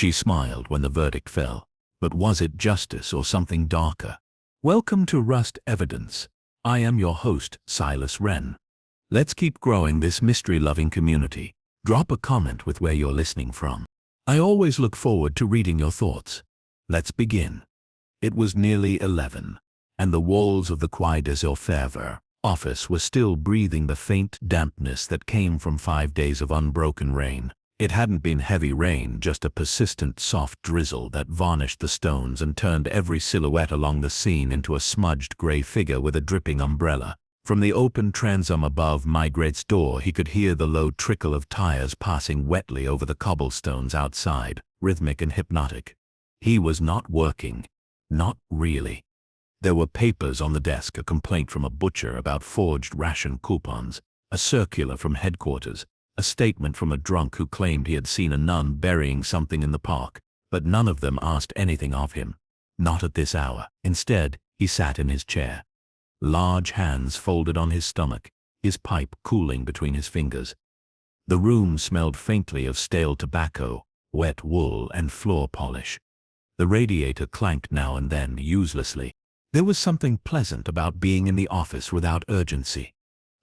She smiled when the verdict fell. But was it justice or something darker? Welcome to Rust Evidence. I am your host, Silas Wren. Let's keep growing this mystery-loving community. Drop a comment with where you're listening from. I always look forward to reading your thoughts. Let's begin. It was nearly 11, and the walls of the Quai des Orfèvres office were still breathing the faint dampness that came from 5 days of unbroken rain. It hadn't been heavy rain, just a persistent soft drizzle that varnished the stones and turned every silhouette along the scene into a smudged gray figure with a dripping umbrella. From the open transom above Maigret's door he could hear the low trickle of tires passing wetly over the cobblestones outside, rhythmic and hypnotic. He was not working. Not really. There were papers on the desk, a complaint from a butcher about forged ration coupons, a circular from headquarters, a statement from a drunk who claimed he had seen a nun burying something in the park, but none of them asked anything of him. Not at this hour. Instead, he sat in his chair, large hands folded on his stomach, his pipe cooling between his fingers. The room smelled faintly of stale tobacco, wet wool, and floor polish. The radiator clanked now and then, uselessly. There was something pleasant about being in the office without urgency,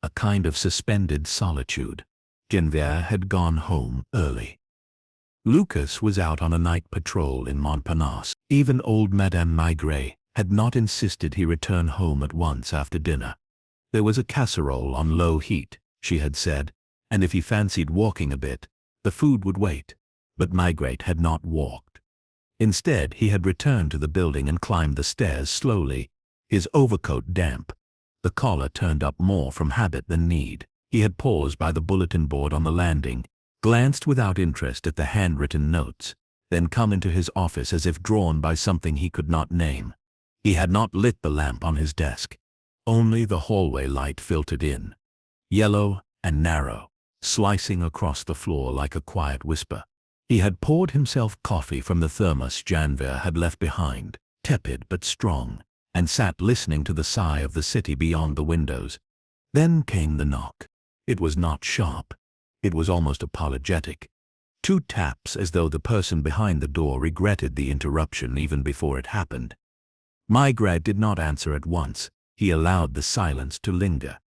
a kind of suspended solitude. Geneviève had gone home early. Lucas was out on a night patrol in Montparnasse. Even old Madame Maigret had not insisted he return home at once after dinner. There was a casserole on low heat, she had said, and if he fancied walking a bit, the food would wait. But Maigret had not walked. Instead, he had returned to the building and climbed the stairs slowly, his overcoat damp, the collar turned up more from habit than need. He had paused by the bulletin board on the landing, glanced without interest at the handwritten notes, then come into his office as if drawn by something he could not name. He had not lit the lamp on his desk. Only the hallway light filtered in, yellow and narrow, slicing across the floor like a quiet whisper. He had poured himself coffee from the thermos Geneviève had left behind, tepid but strong, and sat listening to the sigh of the city beyond the windows. Then came the knock. It was not sharp. It was almost apologetic. 2 taps, as though the person behind the door regretted the interruption even before it happened. Maigret did not answer at once. He allowed the silence to linger.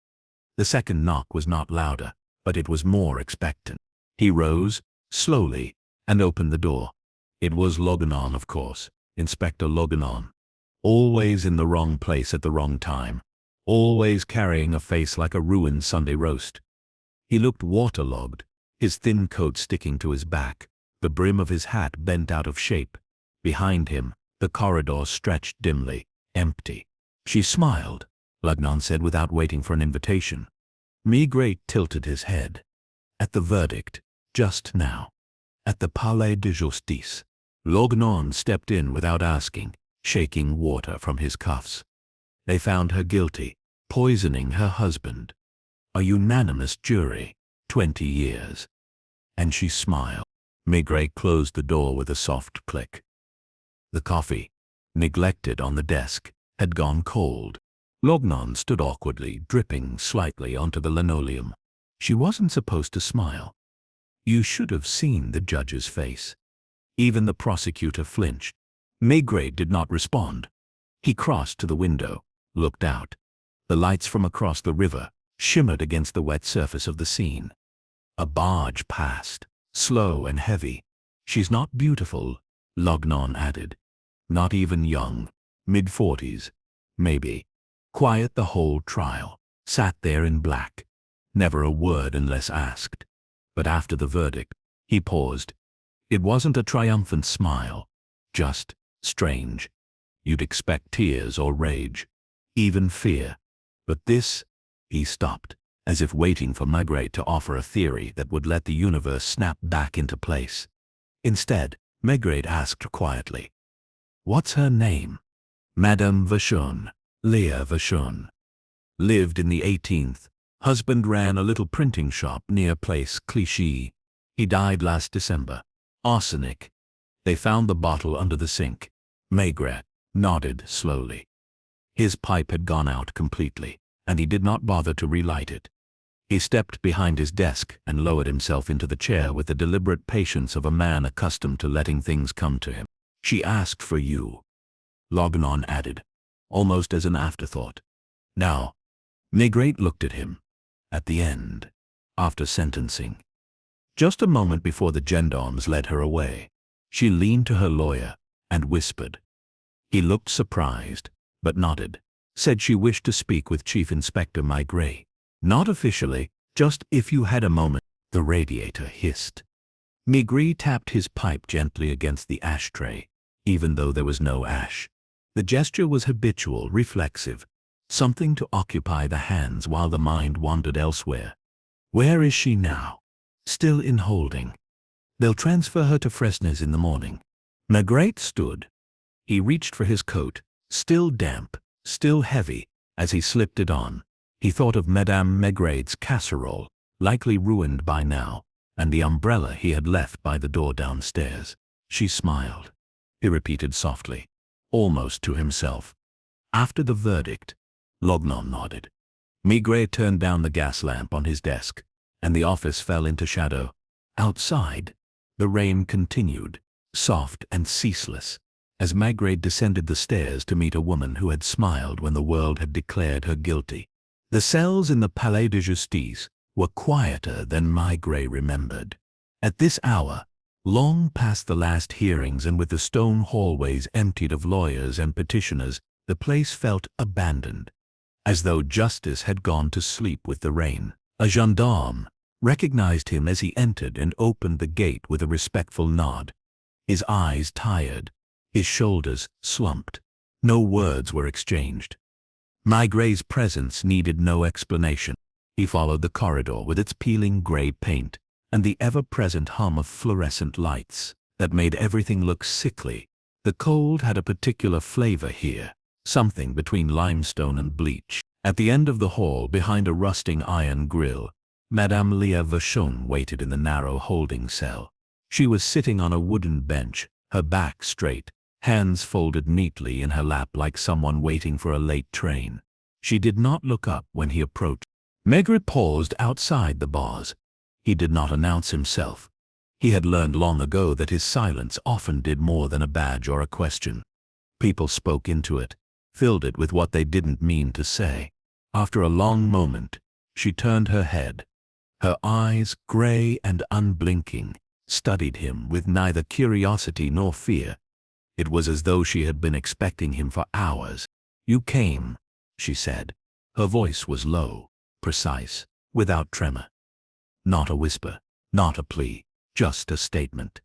The second knock was not louder, but it was more expectant. He rose, slowly, and opened the door. It was Loguenon, of course, Inspector Loguenon. Always in the wrong place at the wrong time. Always carrying a face like a ruined Sunday roast. He looked waterlogged, his thin coat sticking to his back, the brim of his hat bent out of shape. Behind him, the corridor stretched dimly, empty. She smiled, Loguenon said without waiting for an invitation. Maigret tilted his head. At the verdict, just now. At the Palais de Justice. Loguenon stepped in without asking, shaking water from his cuffs. They found her guilty, poisoning her husband. A unanimous jury, 20 years. And she smiled. Maigret closed the door with a soft click. The coffee, neglected on the desk, had gone cold. Loguenon stood awkwardly, dripping slightly onto the linoleum. She wasn't supposed to smile. You should have seen the judge's face. Even the prosecutor flinched. Maigret did not respond. He crossed to the window, looked out. The lights from across the river shimmered against the wet surface of the scene. A barge passed, slow and heavy. She's not beautiful, Loguenon added. Not even young, mid-40s, maybe. Quiet the whole trial, sat there in black. Never a word unless asked. But after the verdict, he paused. It wasn't a triumphant smile, just strange. You'd expect tears or rage, even fear. But this, he stopped, as if waiting for Maigret to offer a theory that would let the universe snap back into place. Instead, Maigret asked quietly, "What's her name?" Madame Vachon, Leah Vachon. Lived in the 18th. Husband ran a little printing shop near Place Clichy. He died last December. Arsenic. They found the bottle under the sink. Maigret nodded slowly. His pipe had gone out completely, and he did not bother to relight it. He stepped behind his desk and lowered himself into the chair with the deliberate patience of a man accustomed to letting things come to him. "She asked for you," Lognon added, almost as an afterthought. Now, Maigret looked at him. At the end, after sentencing, just a moment before the gendarmes led her away, she leaned to her lawyer and whispered. He looked surprised, but nodded, said she wished to speak with Chief Inspector Maigret. "Not officially, just if you had a moment," the radiator hissed. Maigret tapped his pipe gently against the ashtray, even though there was no ash. The gesture was habitual, reflexive, something to occupy the hands while the mind wandered elsewhere. "Where is she now?" "Still in holding. They'll transfer her to Fresnes in the morning." Maigret stood. He reached for his coat, still damp, still heavy, as he slipped it on. He thought of Madame Maigret's casserole, likely ruined by now, and the umbrella he had left by the door downstairs. "She smiled," he repeated softly, almost to himself. "After the verdict," Lognon nodded. Maigret turned down the gas lamp on his desk, and the office fell into shadow. Outside, the rain continued, soft and ceaseless, as Maigret descended the stairs to meet a woman who had smiled when the world had declared her guilty. The cells in the Palais de Justice were quieter than Maigret remembered. At this hour, long past the last hearings and with the stone hallways emptied of lawyers and petitioners, the place felt abandoned, as though justice had gone to sleep with the rain. A gendarme recognized him as he entered and opened the gate with a respectful nod. His eyes tired, his shoulders slumped. No words were exchanged. Maigret's presence needed no explanation. He followed the corridor with its peeling gray paint and the ever-present hum of fluorescent lights that made everything look sickly. The cold had a particular flavor here, something between limestone and bleach. At the end of the hall, behind a rusting iron grill, Madame Léa Vachon waited in the narrow holding cell. She was sitting on a wooden bench, her back straight, hands folded neatly in her lap like someone waiting for a late train. She did not look up when he approached. Maigret paused outside the bars. He did not announce himself. He had learned long ago that his silence often did more than a badge or a question. People spoke into it, filled it with what they didn't mean to say. After a long moment, she turned her head. Her eyes, gray and unblinking, studied him with neither curiosity nor fear. It was as though she had been expecting him for hours. "You came," she said. Her voice was low, precise, without tremor. Not a whisper, not a plea, just a statement.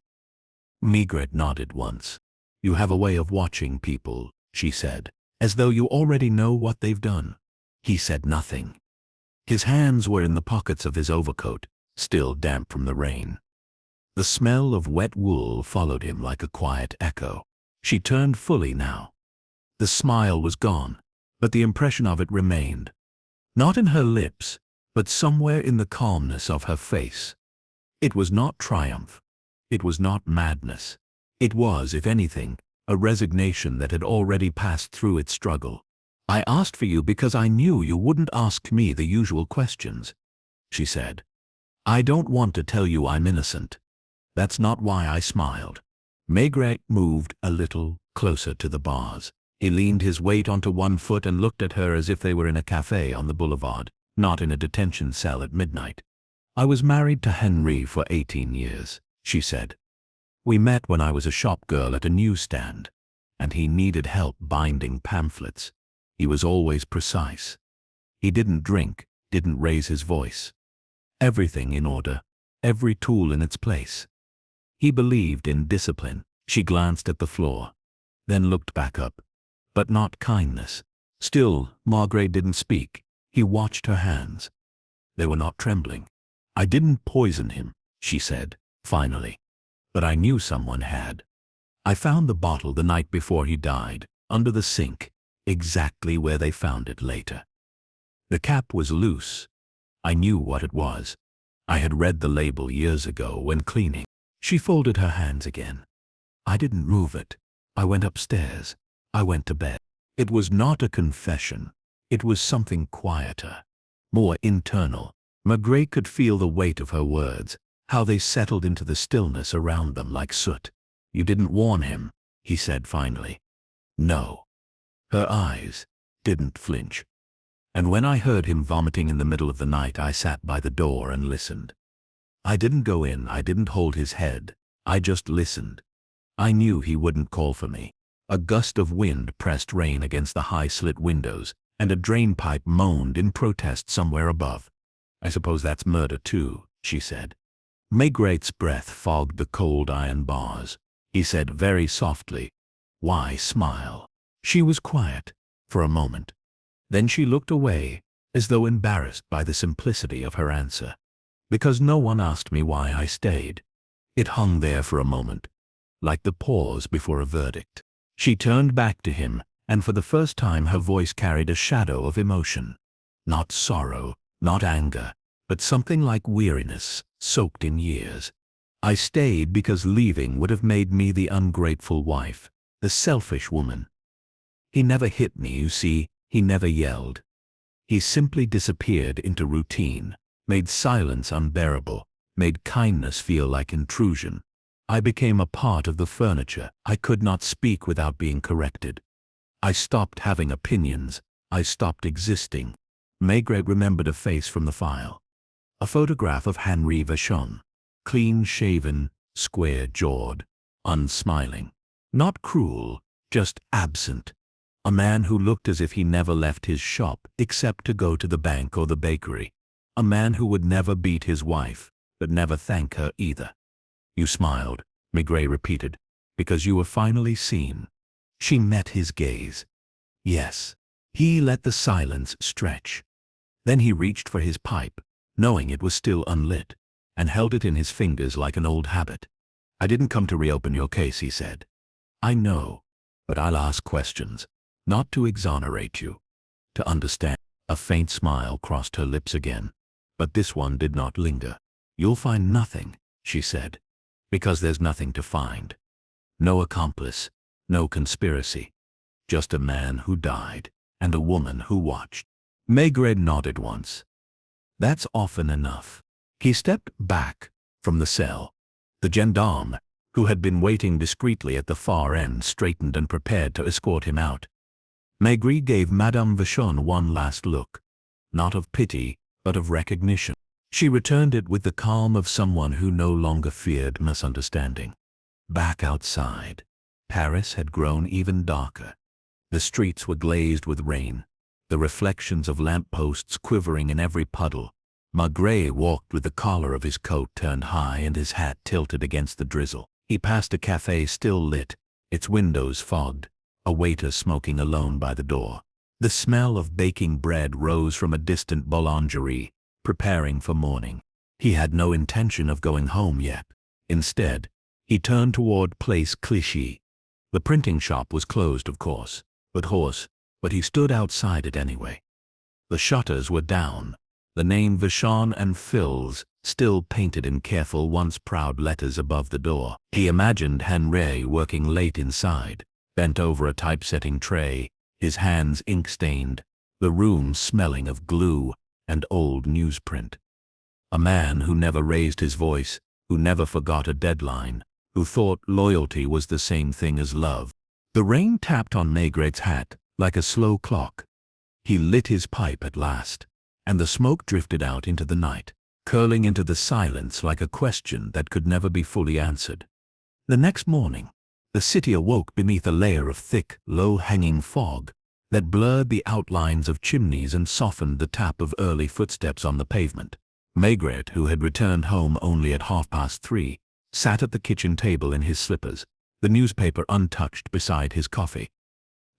Maigret nodded once. "You have a way of watching people," she said, "as though you already know what they've done." He said nothing. His hands were in the pockets of his overcoat, still damp from the rain. The smell of wet wool followed him like a quiet echo. She turned fully now. The smile was gone, but the impression of it remained. Not in her lips, but somewhere in the calmness of her face. It was not triumph. It was not madness. It was, if anything, a resignation that had already passed through its struggle. "I asked for you because I knew you wouldn't ask me the usual questions," she said. "I don't want to tell you I'm innocent. That's not why I smiled." Maigret moved a little closer to the bars. He leaned his weight onto one foot and looked at her as if they were in a cafe on the boulevard, not in a detention cell at midnight. "I was married to Henri for 18 years, she said. "We met when I was a shop girl at a newsstand, and he needed help binding pamphlets. He was always precise. He didn't drink, didn't raise his voice. Everything in order, every tool in its place. He believed in discipline." She glanced at the floor, then looked back up, but not kindness. Still, Maigret didn't speak. He watched her hands. They were not trembling. "I didn't poison him," she said, finally, "but I knew someone had. I found the bottle the night before he died, under the sink, exactly where they found it later. The cap was loose. I knew what it was. I had read the label years ago when cleaning." She folded her hands again. "I didn't move it. I went upstairs. I went to bed." It was not a confession. It was something quieter, more internal, Maigret could feel the weight of her words, how they settled into the stillness around them like soot. "You didn't warn him," he said finally. "No." Her eyes didn't flinch. "And when I heard him vomiting in the middle of the night, I sat by the door and listened. I didn't go in, I didn't hold his head, I just listened. I knew he wouldn't call for me." A gust of wind pressed rain against the high-slit windows, and a drain pipe moaned in protest somewhere above. "I suppose that's murder too," she said. Maigret's breath fogged the cold iron bars. He said very softly, "Why smile?" She was quiet for a moment. Then she looked away, as though embarrassed by the simplicity of her answer. "Because no one asked me why I stayed." It hung there for a moment, like the pause before a verdict. She turned back to him, and for the first time her voice carried a shadow of emotion. Not sorrow, not anger, but something like weariness, soaked in years. "I stayed because leaving would have made me the ungrateful wife, the selfish woman. He never hit me, you see, he never yelled. He simply disappeared into routine, made silence unbearable, made kindness feel like intrusion. I became a part of the furniture. I could not speak without being corrected. I stopped having opinions. I stopped existing." Maigret remembered a face from the file. A photograph of Henri Vachon, clean-shaven, square-jawed, unsmiling. Not cruel, just absent. A man who looked as if he never left his shop except to go to the bank or the bakery. A man who would never beat his wife, but never thank her either. "You smiled," Maigret repeated, "because you were finally seen." She met his gaze. Yes. He let the silence stretch. Then he reached for his pipe, knowing it was still unlit, and held it in his fingers like an old habit. "I didn't come to reopen your case," he said. "I know, but I'll ask questions, not to exonerate you, to understand." A faint smile crossed her lips again, but this one did not linger. "You'll find nothing," she said. "Because there's nothing to find. No accomplice, no conspiracy. Just a man who died, and a woman who watched." Maigret nodded once. "That's often enough." He stepped back from the cell. The gendarme, who had been waiting discreetly at the far end, straightened and prepared to escort him out. Maigret gave Madame Vachon one last look, not of pity, but of recognition. She returned it with the calm of someone who no longer feared misunderstanding. Back outside, Paris had grown even darker. The streets were glazed with rain, the reflections of lampposts quivering in every puddle. Maigret walked with the collar of his coat turned high and his hat tilted against the drizzle. He passed a café still lit, its windows fogged, a waiter smoking alone by the door. The smell of baking bread rose from a distant boulangerie, preparing for morning. He had no intention of going home yet. Instead, he turned toward Place Clichy. The printing shop was closed, of course, but he stood outside it anyway. The shutters were down, the name Vachon and Fils still painted in careful, once proud letters above the door. He imagined Henri working late inside, bent over a typesetting tray, his hands ink-stained, the room smelling of glue and old newsprint. A man who never raised his voice, who never forgot a deadline, who thought loyalty was the same thing as love. The rain tapped on Maigret's hat like a slow clock. He lit his pipe at last, and the smoke drifted out into the night, curling into the silence like a question that could never be fully answered. The next morning, the city awoke beneath a layer of thick, low-hanging fog that blurred the outlines of chimneys and softened the tap of early footsteps on the pavement. Maigret, who had returned home only at 3:30, sat at the kitchen table in his slippers, the newspaper untouched beside his coffee.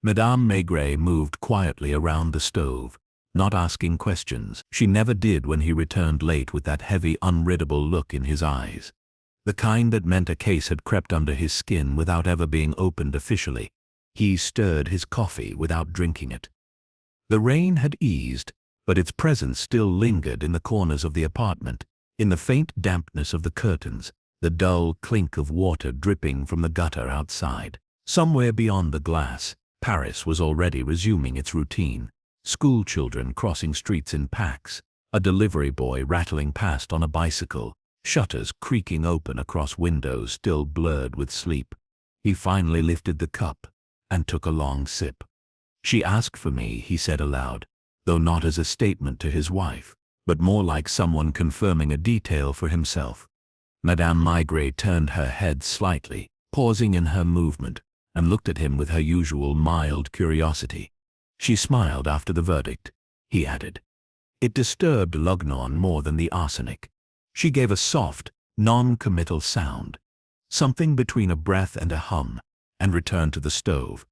Madame Maigret moved quietly around the stove, not asking questions. She never did when he returned late with that heavy, unreadable look in his eyes. The kind that meant a case had crept under his skin without ever being opened officially. He stirred his coffee without drinking it. The rain had eased, but its presence still lingered in the corners of the apartment, in the faint dampness of the curtains, the dull clink of water dripping from the gutter outside. Somewhere beyond the glass, Paris was already resuming its routine. School children crossing streets in packs, A delivery boy rattling past on a bicycle, shutters creaking open across windows still blurred with sleep. He finally lifted the cup and took a long sip. "She asked for me," he said aloud, though not as a statement to his wife, but more like someone confirming a detail for himself. Madame Maigret turned her head slightly, pausing in her movement, and looked at him with her usual mild curiosity. "She smiled after the verdict," he added. It disturbed Lugnon more than the arsenic. She gave a soft, non-committal sound, something between a breath and a hum, and returned to the stove.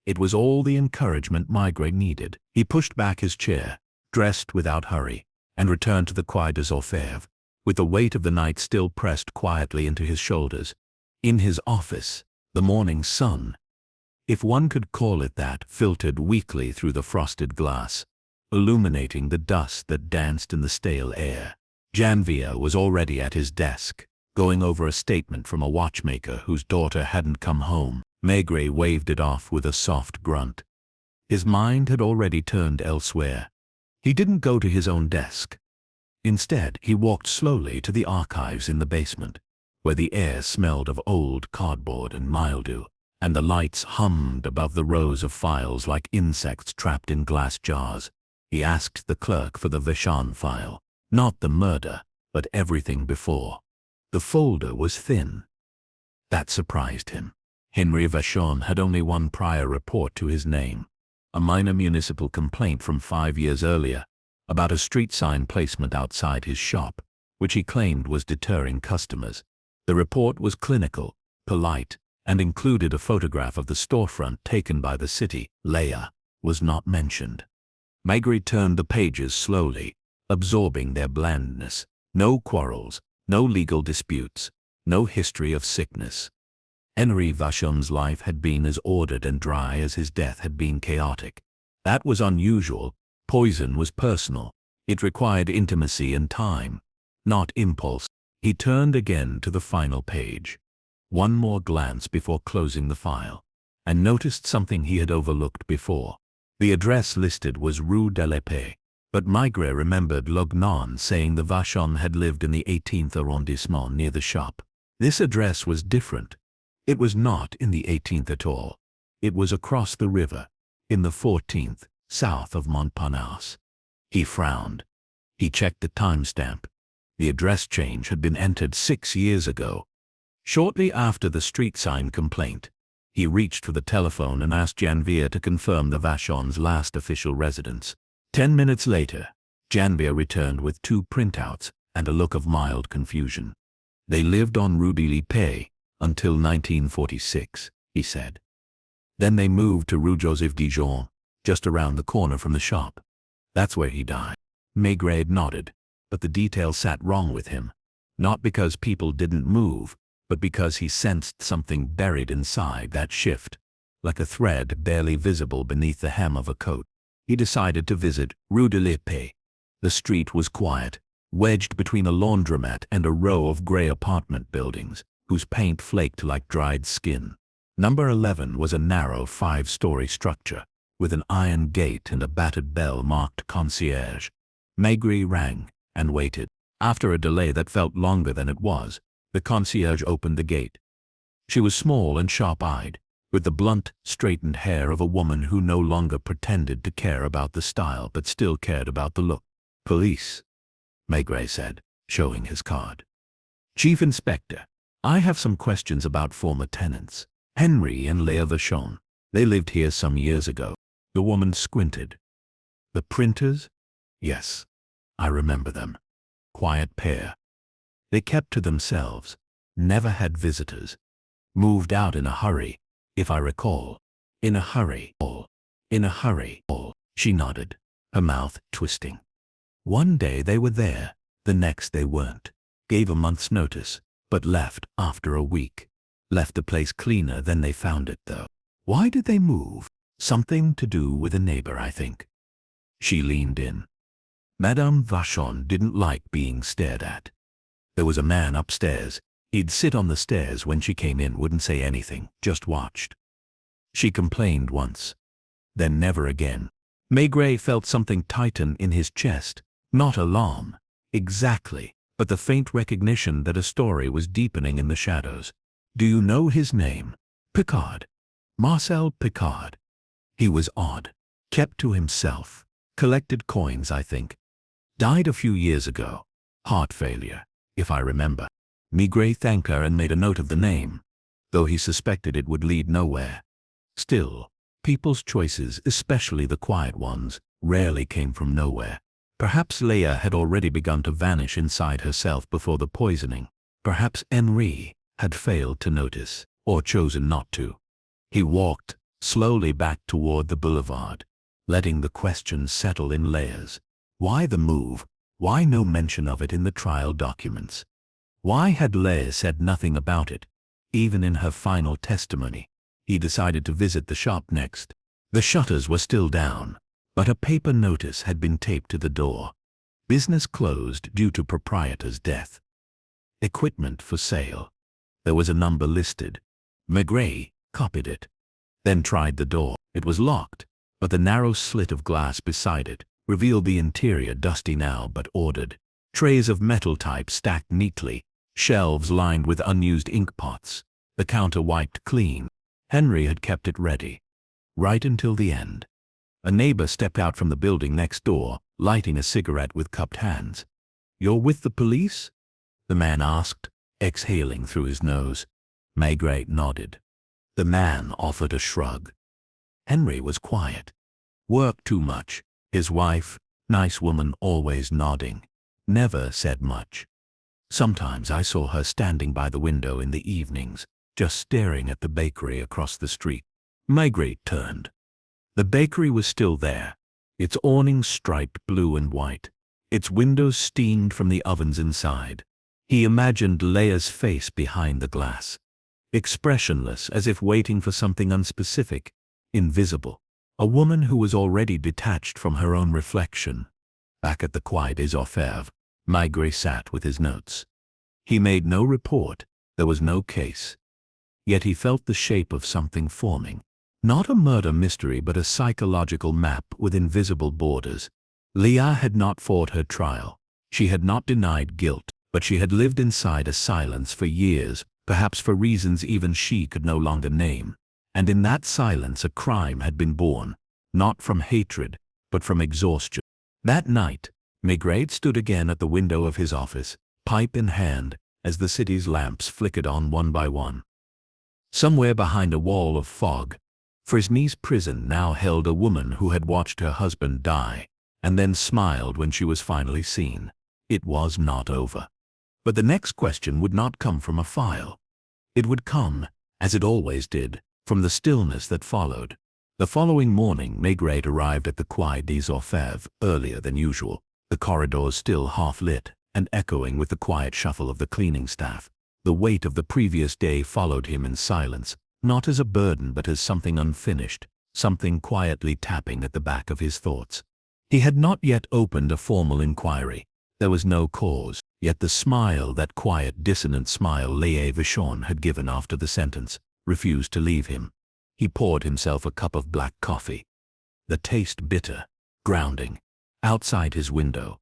It was all the encouragement Maigret needed. He pushed back his chair, dressed without hurry, and returned to the Quai des Orfèvres, with the weight of the night still pressed quietly into his shoulders. In his office, the morning sun, if one could call it that, filtered weakly through the frosted glass, illuminating the dust that danced in the stale air. Janvier was already at his desk, going over a statement from a watchmaker whose daughter hadn't come home. Maigret waved it off with a soft grunt. His mind had already turned elsewhere. He didn't go to his own desk. Instead, he walked slowly to the archives in the basement, where the air smelled of old cardboard and mildew, and the lights hummed above the rows of files like insects trapped in glass jars. He asked the clerk for the Vachon file, not the murder, but everything before. The folder was thin. That surprised him. Henri Vachon had only one prior report to his name, a minor municipal complaint from 5 years earlier about a street sign placement outside his shop, which he claimed was deterring customers. The report was clinical, polite, and included a photograph of the storefront taken by the city. Leia was not mentioned. Maigret turned the pages slowly, absorbing their blandness. No quarrels, no legal disputes, no history of sickness. Henri Vachon's life had been as ordered and dry as his death had been chaotic. That was unusual. Poison was personal. It required intimacy and time, not impulse. He turned again to the final page. One more glance before closing the file, and noticed something he had overlooked before. The address listed was Rue de l'Épée, but Maigret remembered Lugnon saying the Vachon had lived in the 18th arrondissement near the shop. This address was different. It was not in the 18th at all. It was across the river, in the 14th, south of Montparnasse. He frowned. He checked the timestamp. The address change had been entered 6 years ago. Shortly after the street sign complaint, he reached for the telephone and asked Janvier to confirm the Vachon's last official residence. 10 minutes later, Janvier returned with 2 printouts and a look of mild confusion. They lived on Rue de l'Épée until 1946, he said. Then they moved to Rue Joseph Dijon, just around the corner from the shop. That's where he died. Maigret nodded, but the detail sat wrong with him. Not because people didn't move, but because he sensed something buried inside that shift, like a thread barely visible beneath the hem of a coat. He decided to visit Rue de l'Épée. The street was quiet, wedged between a laundromat and a row of gray apartment buildings, whose paint flaked like dried skin. Number 11 was a narrow 5-story structure, with an iron gate and a battered bell marked concierge. Maigret rang and waited. After a delay that felt longer than it was, the concierge opened the gate. She was small and sharp-eyed, with the blunt, straightened hair of a woman who no longer pretended to care about the style but still cared about the look. "Police," Maigret said, showing his card. "Chief Inspector, I have some questions about former tenants, Henri and Léa Vachon. They lived here some years ago." The woman squinted. "The printers? Yes, I remember them. Quiet pair. They kept to themselves, never had visitors. Moved out in a hurry, if I recall. In a hurry. In a hurry." She nodded, her mouth twisting. "One day they were there, the next they weren't. Gave a month's notice, but left after a week. Left the place cleaner than they found it, though. Why did they move? Something to do with a neighbor, I think." She leaned in. Madame Vachon didn't like being stared at. There was a man upstairs. He'd sit on the stairs when she came in, wouldn't say anything, just watched. She complained once, then never again. Maigret felt something tighten in his chest, Not alarm, exactly, but the faint recognition that a story was deepening in the shadows. Do you know his name? Picard. Marcel Picard. He was odd. Kept to himself. Collected coins, I think. Died a few years ago. Heart failure, if I remember. Maigret thanked her and made a note of the name, though he suspected it would lead nowhere. Still, people's choices, especially the quiet ones, rarely came from nowhere. Perhaps Leia had already begun to vanish inside herself before the poisoning. Perhaps Henri had failed to notice, or chosen not to. He walked slowly back toward the boulevard, letting the questions settle in layers. Why the move? Why no mention of it in the trial documents? Why had Leia said nothing about it, even in her final testimony? He decided to visit the shop next. The shutters were still down, but a paper notice had been taped to the door. Business closed due to proprietor's death. Equipment for sale. There was a number listed. Maigret copied it, then tried the door. It was locked, but the narrow slit of glass beside it revealed the interior, dusty now but ordered. Trays of metal type stacked neatly, shelves lined with unused ink pots, the counter wiped clean. Henri had kept it ready, right until the end. A neighbor stepped out from the building next door, lighting a cigarette with cupped hands. "You're with the police?" the man asked, exhaling through his nose. Maigret nodded. The man offered a shrug. Henri was quiet. Worked too much. His wife, nice woman, always nodding, never said much. Sometimes I saw her standing by the window in the evenings, just staring at the bakery across the street. Maigret turned. The bakery was still there, its awnings striped blue and white, its windows steamed from the ovens inside. He imagined Leia's face behind the glass, expressionless, as if waiting for something unspecific, invisible. A woman who was already detached from her own reflection. Back at the Quai des Orfèvres, Maigret sat with his notes. He made no report, there was no case. Yet he felt the shape of something forming. Not a murder mystery, but a psychological map with invisible borders. Leia had not fought her trial. She had not denied guilt, but she had lived inside a silence for years, perhaps for reasons even she could no longer name. And in that silence a crime had been born, not from hatred, but from exhaustion. That night, Maigret stood again at the window of his office, pipe in hand, as the city's lamps flickered on one by one. Somewhere behind a wall of fog, Fresney's prison now held a woman who had watched her husband die, and then smiled when she was finally seen. It was not over. But the next question would not come from a file. It would come, as it always did, from the stillness that followed. The following morning Maigret arrived at the Quai des Orfèvres earlier than usual, the corridors still half-lit and echoing with the quiet shuffle of the cleaning staff. The weight of the previous day followed him in silence, not as a burden but as something unfinished, something quietly tapping at the back of his thoughts. He had not yet opened a formal inquiry. There was no cause, yet the smile, that quiet, dissonant smile Leia Vachon had given after the sentence, refused to leave him. He poured himself a cup of black coffee. The taste bitter, grounding. Outside his window,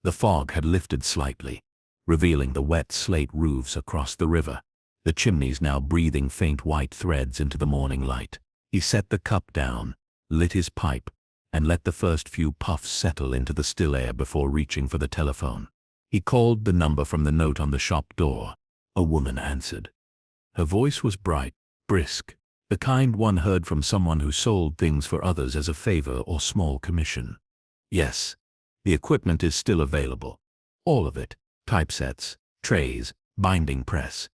the fog had lifted slightly, revealing the wet slate roofs across the river, the chimneys now breathing faint white threads into the morning light. He set the cup down, lit his pipe, and let the first few puffs settle into the still air before reaching for the telephone. He called the number from the note on the shop door. A woman answered. Her voice was bright, brisk, the kind one heard from someone who sold things for others as a favor or small commission. Yes, the equipment is still available. All of it. Typesets, trays, binding press.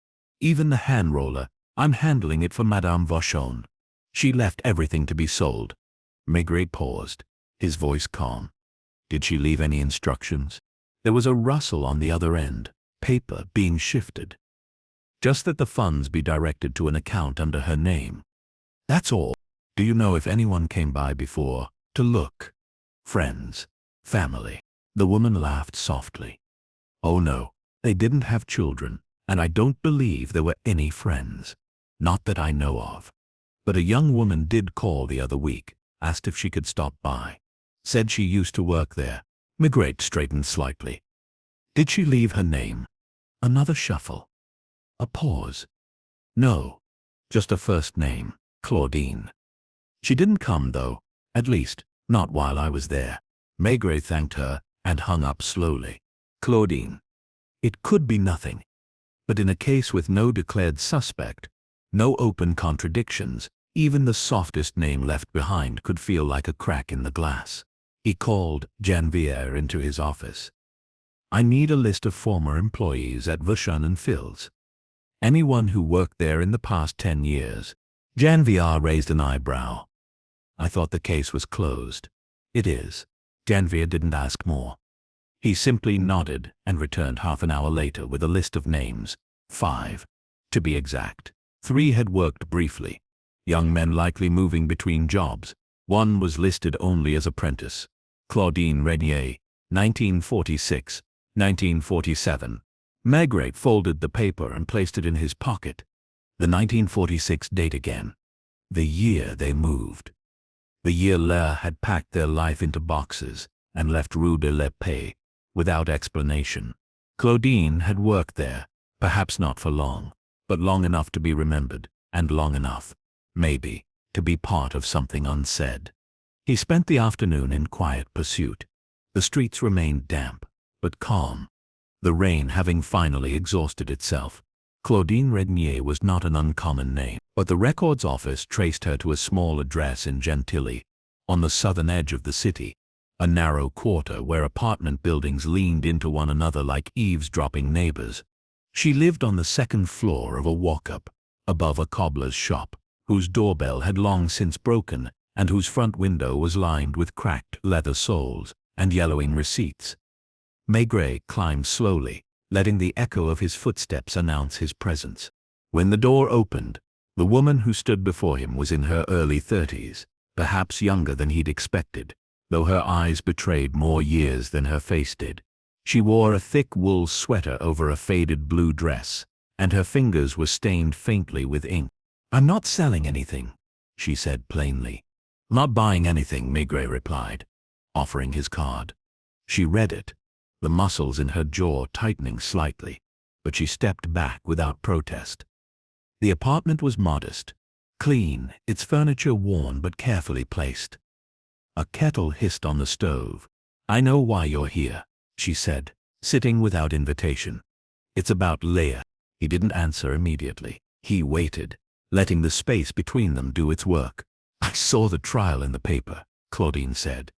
Even the hand roller. I'm handling it for Madame Vachon. She left everything to be sold. Maigret paused, his voice calm. Did she leave any instructions? There was a rustle on the other end, paper being shifted. Just that the funds be directed to an account under her name. That's all. Do you know if anyone came by before, to look? Friends? Family? The woman laughed softly. Oh no, they didn't have children, and I don't believe there were any friends. Not that I know of. But a young woman did call the other week, asked if she could stop by. Said she used to work there, Migrate straightened slightly. Did she leave her name? Another shuffle. A pause. No, just a first name, Claudine. She didn't come, though, at least, not while I was there. Maigret thanked her and hung up slowly. Claudine. It could be nothing. But in a case with no declared suspect, no open contradictions, even the softest name left behind could feel like a crack in the glass. He called Janvier into his office. I need a list of former employees at Vauchon and Phil's. Anyone who worked there in the past 10 years. Janvier raised an eyebrow. I thought the case was closed. It is. Janvier didn't ask more. He simply nodded and returned half an hour later with a list of names. 5. To be exact. 3 had worked briefly. Young men likely moving between jobs. 1 was listed only as apprentice. Claudine Renier, 1946, 1947. Maigret folded the paper and placed it in his pocket. The 1946 date again. The year they moved. The year Lair had packed their life into boxes and left Rue de la Paix without explanation. Claudine had worked there, perhaps not for long, but long enough to be remembered, and long enough, maybe, to be part of something unsaid. He spent the afternoon in quiet pursuit. The streets remained damp, but calm. The rain having finally exhausted itself. Claudine Renier was not an uncommon name, but the records office traced her to a small address in Gentilly, on the southern edge of the city, a narrow quarter where apartment buildings leaned into one another like eavesdropping neighbors. She lived on the second floor of a walk-up, above a cobbler's shop, whose doorbell had long since broken and whose front window was lined with cracked leather soles and yellowing receipts. Maigret climbed slowly, letting the echo of his footsteps announce his presence. When the door opened, the woman who stood before him was in her early 30s, perhaps younger than he'd expected, though her eyes betrayed more years than her face did. She wore a thick wool sweater over a faded blue dress, and her fingers were stained faintly with ink. "I'm not selling anything," she said plainly. "Not buying anything," Maigret replied, offering his card. She read it, the muscles in her jaw tightening slightly, but she stepped back without protest. The apartment was modest, clean, its furniture worn but carefully placed. A kettle hissed on the stove. "I know why you're here," she said, sitting without invitation. "It's about Leah." He didn't answer immediately. He waited, letting the space between them do its work. "I saw the trial in the paper," Claudine said.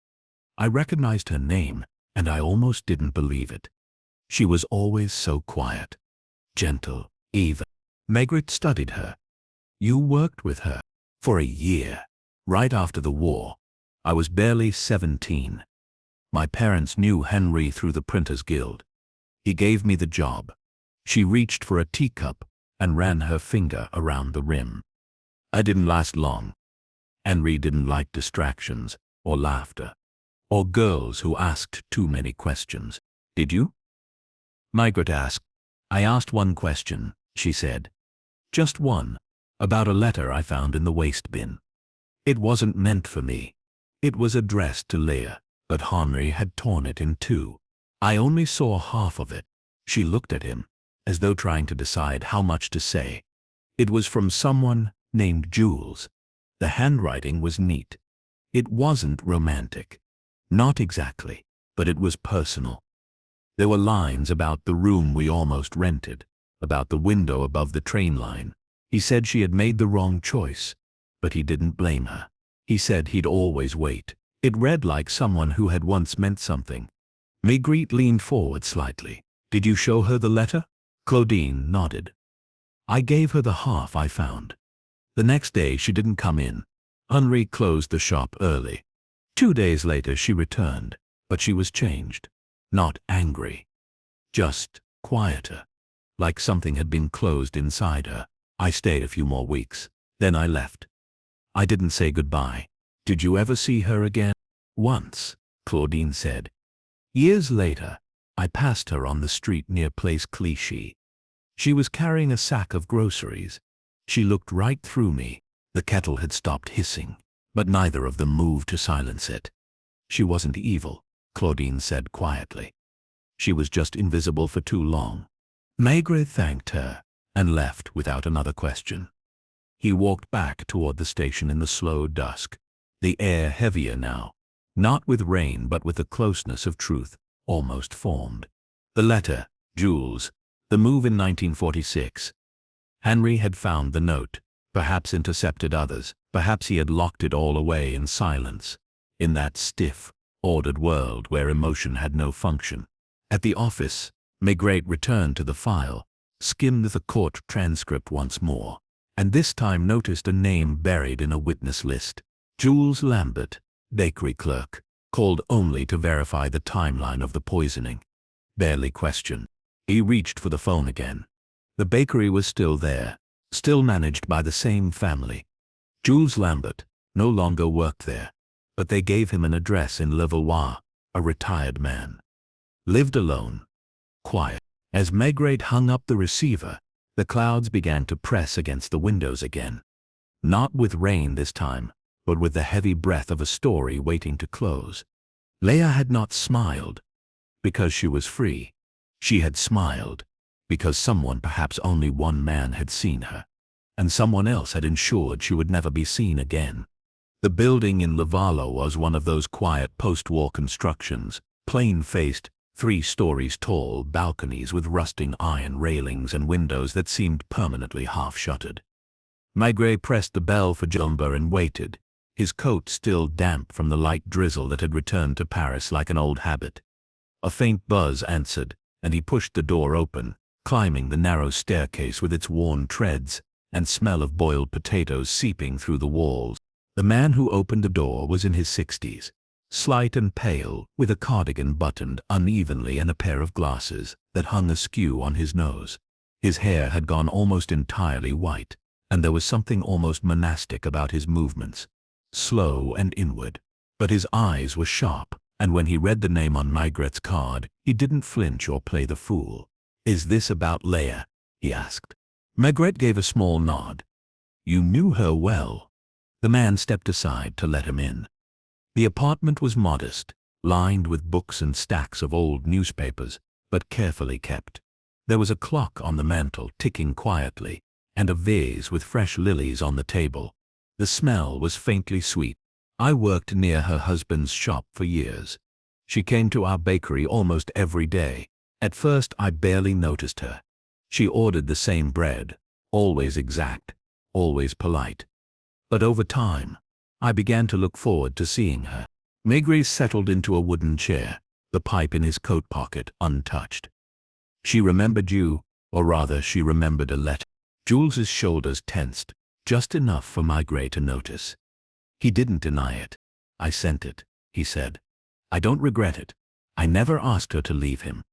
"I recognized her name, and I almost didn't believe it. She was always so quiet, gentle, even." Maigret studied her. "You worked with her?" "For a year, right after the war. I was barely 17. My parents knew Henry through the Printers Guild. He gave me the job." She reached for a teacup and ran her finger around the rim. "I didn't last long. Henry didn't like distractions, or laughter, or girls who asked too many questions. Did you?" Maigret asked. "I asked one question," she said. "Just one, about a letter I found in the waste bin. It wasn't meant for me. It was addressed to Leah, but Henry had torn it in 2. I only saw half of it." She looked at him, as though trying to decide how much to say. "It was from someone named Jules. The handwriting was neat. It wasn't romantic. Not exactly, but it was personal. There were lines about the room we almost rented, about the window above the train line. He said she had made the wrong choice, but he didn't blame her. He said he'd always wait. It read like someone who had once meant something." Maigret leaned forward slightly. "Did you show her the letter?" Claudine nodded. "I gave her the half I found. The next day she didn't come in. Henry closed the shop early. 2 days later she returned, but she was changed. Not angry. Just quieter. Like something had been closed inside her. I stayed a few more weeks. Then I left. I didn't say goodbye." "Did you ever see her again?" "Once," Claudine said. "Years later, I passed her on the street near Place Clichy. She was carrying a sack of groceries. She looked right through me. The kettle had stopped hissing, but neither of them moved to silence it. She wasn't evil," Claudine said quietly. She was just invisible for too long. Maigret thanked her and left without another question. He walked back toward the station in the slow dusk, the air heavier now, not with rain but with the closeness of truth almost formed. The letter, Jules, the move in 1946. Henry had found the note, perhaps intercepted others, perhaps he had locked it all away in silence, in that stiff, ordered world where emotion had no function. At the office, Maigret returned to the file, skimmed the court transcript once more, and this time noticed a name buried in a witness list. Jules Lambert, bakery clerk, called only to verify the timeline of the poisoning. Barely questioned. He reached for the phone again. The bakery was still there, still managed by the same family. Jules Lambert no longer worked there, but they gave him an address in Levallois, a retired man. Lived alone, quiet. As Maigret hung up the receiver, the clouds began to press against the windows again. Not with rain this time, but with the heavy breath of a story waiting to close. Leah had not smiled because she was free. She had smiled because someone, perhaps only one man, had seen her, and someone else had ensured she would never be seen again. The building in Levallois was one of those quiet post-war constructions, plain-faced, 3 stories tall, balconies with rusting iron railings and windows that seemed permanently half-shuttered. Maigret pressed the bell for Jumber and waited, his coat still damp from the light drizzle that had returned to Paris like an old habit. A faint buzz answered, and he pushed the door open, climbing the narrow staircase with its worn treads and smell of boiled potatoes seeping through the walls. The man who opened the door was in his 60s, slight and pale, with a cardigan buttoned unevenly and a pair of glasses that hung askew on his nose. His hair had gone almost entirely white, and there was something almost monastic about his movements, slow and inward. But his eyes were sharp, and when he read the name on Maigret's card, he didn't flinch or play the fool. "Is this about Leah?" he asked. Maigret gave a small nod. "You knew her well." The man stepped aside to let him in. The apartment was modest, lined with books and stacks of old newspapers, but carefully kept. There was a clock on the mantel ticking quietly, and a vase with fresh lilies on the table. The smell was faintly sweet. I worked near her husband's shop for years. She came to our bakery almost every day. At first I barely noticed her. She ordered the same bread, always exact, always polite. But over time, I began to look forward to seeing her. Maigret settled into a wooden chair, the pipe in his coat pocket untouched. "She remembered you, or rather she remembered a letter." Jules's shoulders tensed, just enough for Maigret to notice. He didn't deny it. "I sent it," he said. "I don't regret it. I never asked her to leave him.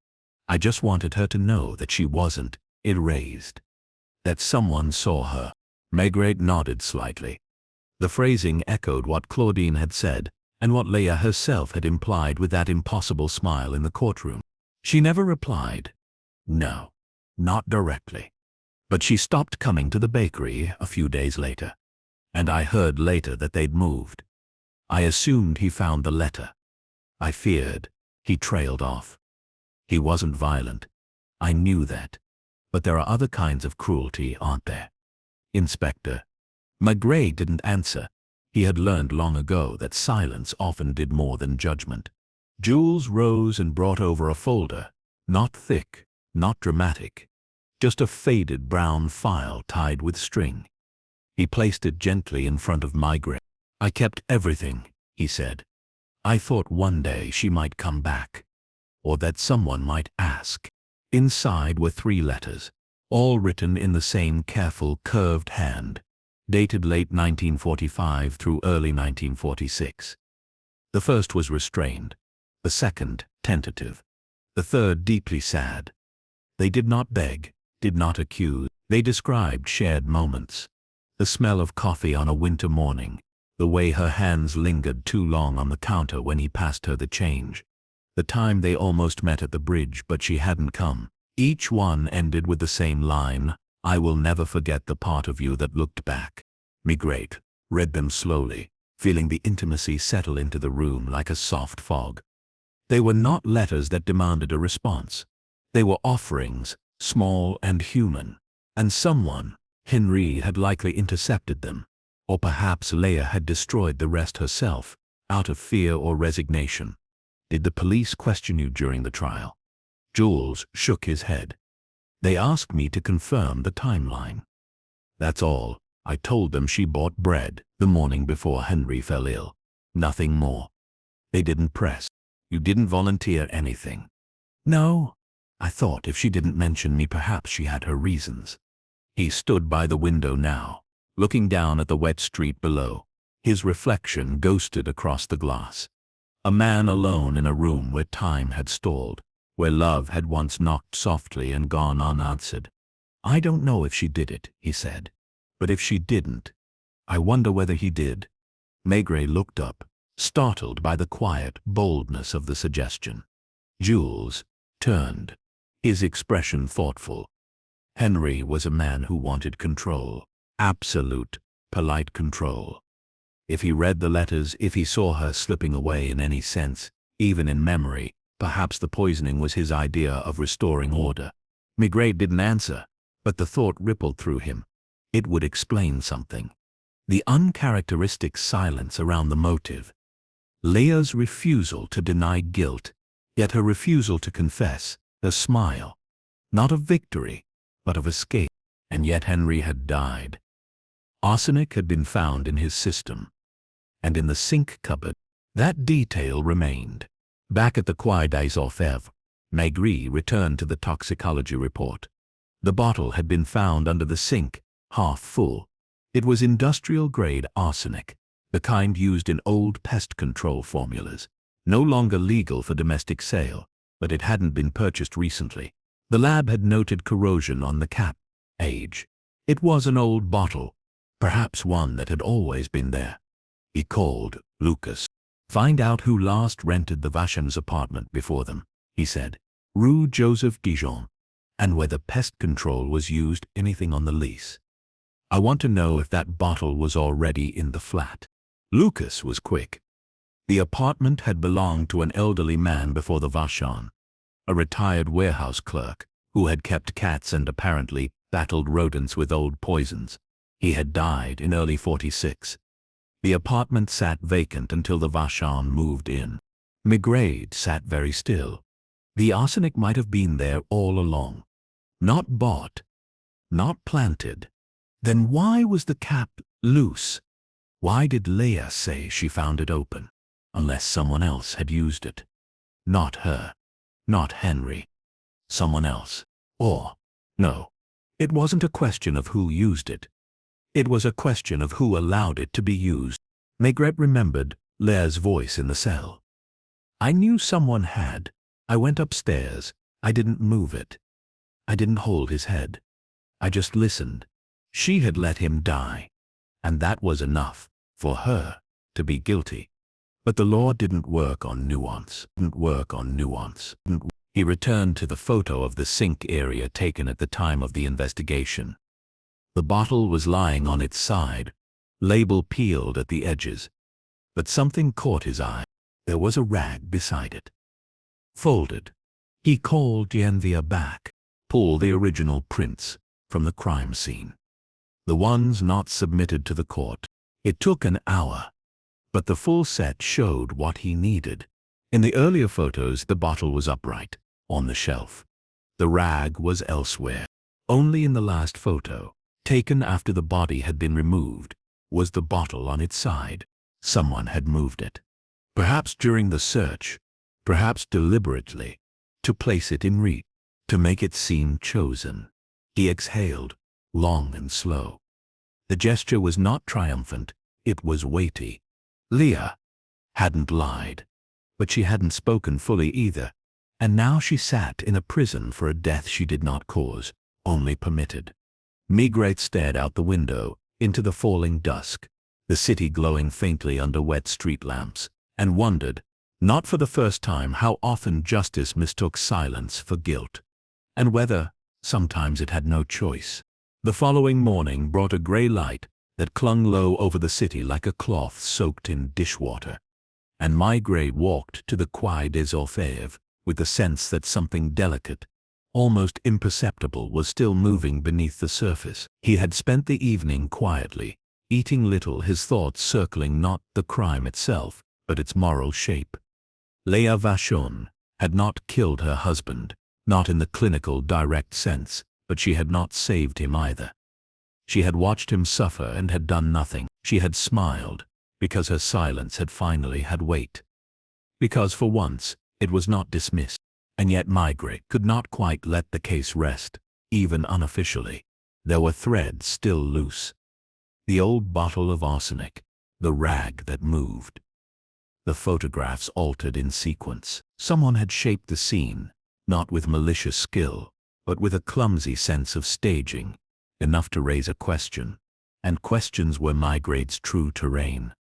I just wanted her to know that she wasn't erased, that someone saw her." Maigret nodded slightly. The phrasing echoed what Claudine had said, and what Leah herself had implied with that impossible smile in the courtroom. She never replied. No, not directly. But she stopped coming to the bakery a few days later, and I heard later that they'd moved. I assumed he found the letter. I feared he trailed off. He wasn't violent. I knew that. But there are other kinds of cruelty, aren't there? Inspector. Maigret didn't answer. He had learned long ago that silence often did more than judgment. Jules rose and brought over a folder, not thick, not dramatic, just a faded brown file tied with string. He placed it gently in front of Maigret. "I kept everything," he said. "I thought one day she might come back, or that someone might ask." Inside were 3 letters, all written in the same careful, curved hand, dated late 1945 through early 1946. The first was restrained, the second tentative, the third deeply sad. They did not beg, did not accuse. They described shared moments. The smell of coffee on a winter morning, the way her hands lingered too long on the counter when he passed her the change, the time they almost met at the bridge but she hadn't come. Each one ended with the same line, "I will never forget the part of you that looked back." Maigret read them slowly, feeling the intimacy settle into the room like a soft fog. They were not letters that demanded a response. They were offerings, small and human. And someone, Henry, had likely intercepted them. Or perhaps Leah had destroyed the rest herself, out of fear or resignation. Did the police question you during the trial? Jules shook his head. They asked me to confirm the timeline. That's all. I told them she bought bread the morning before Henry fell ill. Nothing more. They didn't press. You didn't volunteer anything. No. I thought if she didn't mention me, perhaps she had her reasons. He stood by the window now, looking down at the wet street below. His reflection ghosted across the glass. A man alone in a room where time had stalled, where love had once knocked softly and gone unanswered. I don't know if she did it, he said. But if she didn't, I wonder whether he did. Maigret looked up, startled by the quiet boldness of the suggestion. Jules turned, his expression thoughtful. Henry was a man who wanted control, absolute, polite control. If he read the letters, if he saw her slipping away in any sense, even in memory, perhaps the poisoning was his idea of restoring order. Maigret didn't answer, but the thought rippled through him. It would explain something. The uncharacteristic silence around the motive. Leah's refusal to deny guilt, yet her refusal to confess, her smile. Not of victory, but of escape. And yet Henry had died. Arsenic had been found in his system. And in the sink cupboard, that detail remained. Back at the Quai des Orfèvres, Maigret returned to the toxicology report. The bottle had been found under the sink, half full. It was industrial-grade arsenic, the kind used in old pest control formulas. No longer legal for domestic sale, but it hadn't been purchased recently. The lab had noted corrosion on the cap. Age. It was an old bottle, perhaps one that had always been there. He called Lucas. Find out who last rented the Vachon's apartment before them, he said. Rue Joseph Dijon. And whether pest control was used anything on the lease. I want to know if that bottle was already in the flat. Lucas was quick. The apartment had belonged to an elderly man before the Vachon, a retired warehouse clerk who had kept cats and apparently battled rodents with old poisons. He had died in early 46. The apartment sat vacant until the Vachon moved in. Maigret sat very still. The arsenic might have been there all along. Not bought, not planted. Then why was the cap loose? Why did Leah say she found it open? Unless someone else had used it. Not her. Not Henry. Someone else. Or, no. It wasn't a question of who used it. It was a question of who allowed it to be used. Maigret remembered Leah's voice in the cell. I knew someone had. I went upstairs. I didn't move it. I didn't hold his head. I just listened. She had let him die. And that was enough for her to be guilty. But the law didn't work on nuance. He returned to the photo of the sink area taken at the time of the investigation. The bottle was lying on its side, label peeled at the edges. But something caught his eye. There was a rag beside it. Folded. He called Yenvia back. Pull the original prints from the crime scene. The ones not submitted to the court. It took an hour, but the full set showed what he needed. In the earlier photos, the bottle was upright, on the shelf. The rag was elsewhere. Only in the last photo, taken after the body had been removed, was the bottle on its side. Someone had moved it. Perhaps during the search, perhaps deliberately, to place it in reach, to make it seem chosen. He exhaled, long and slow. The gesture was not triumphant, it was weighty. Leah hadn't lied, but she hadn't spoken fully either, and now she sat in a prison for a death she did not cause, only permitted. Maigret stared out the window, into the falling dusk, the city glowing faintly under wet street lamps, and wondered, not for the first time, how often justice mistook silence for guilt, and whether, sometimes, it had no choice. The following morning brought a grey light that clung low over the city like a cloth soaked in dishwater. and Maigret walked to the Quai des Orfèvres with the sense that something delicate, almost imperceptible, was still moving beneath the surface. He had spent the evening quietly, eating little, his thoughts circling not the crime itself, but its moral shape. Léa Vachon had not killed her husband, not in the clinical direct sense, but she had not saved him either. She had watched him suffer and had done nothing. She had smiled, because her silence had finally had weight. Because for once, it was not dismissed. And yet Maigret could not quite let the case rest, even unofficially. There were threads still loose. The old bottle of arsenic, the rag that moved. The photographs altered in sequence. Someone had shaped the scene, not with malicious skill, but with a clumsy sense of staging, enough to raise a question. And questions were Maigret's true terrain.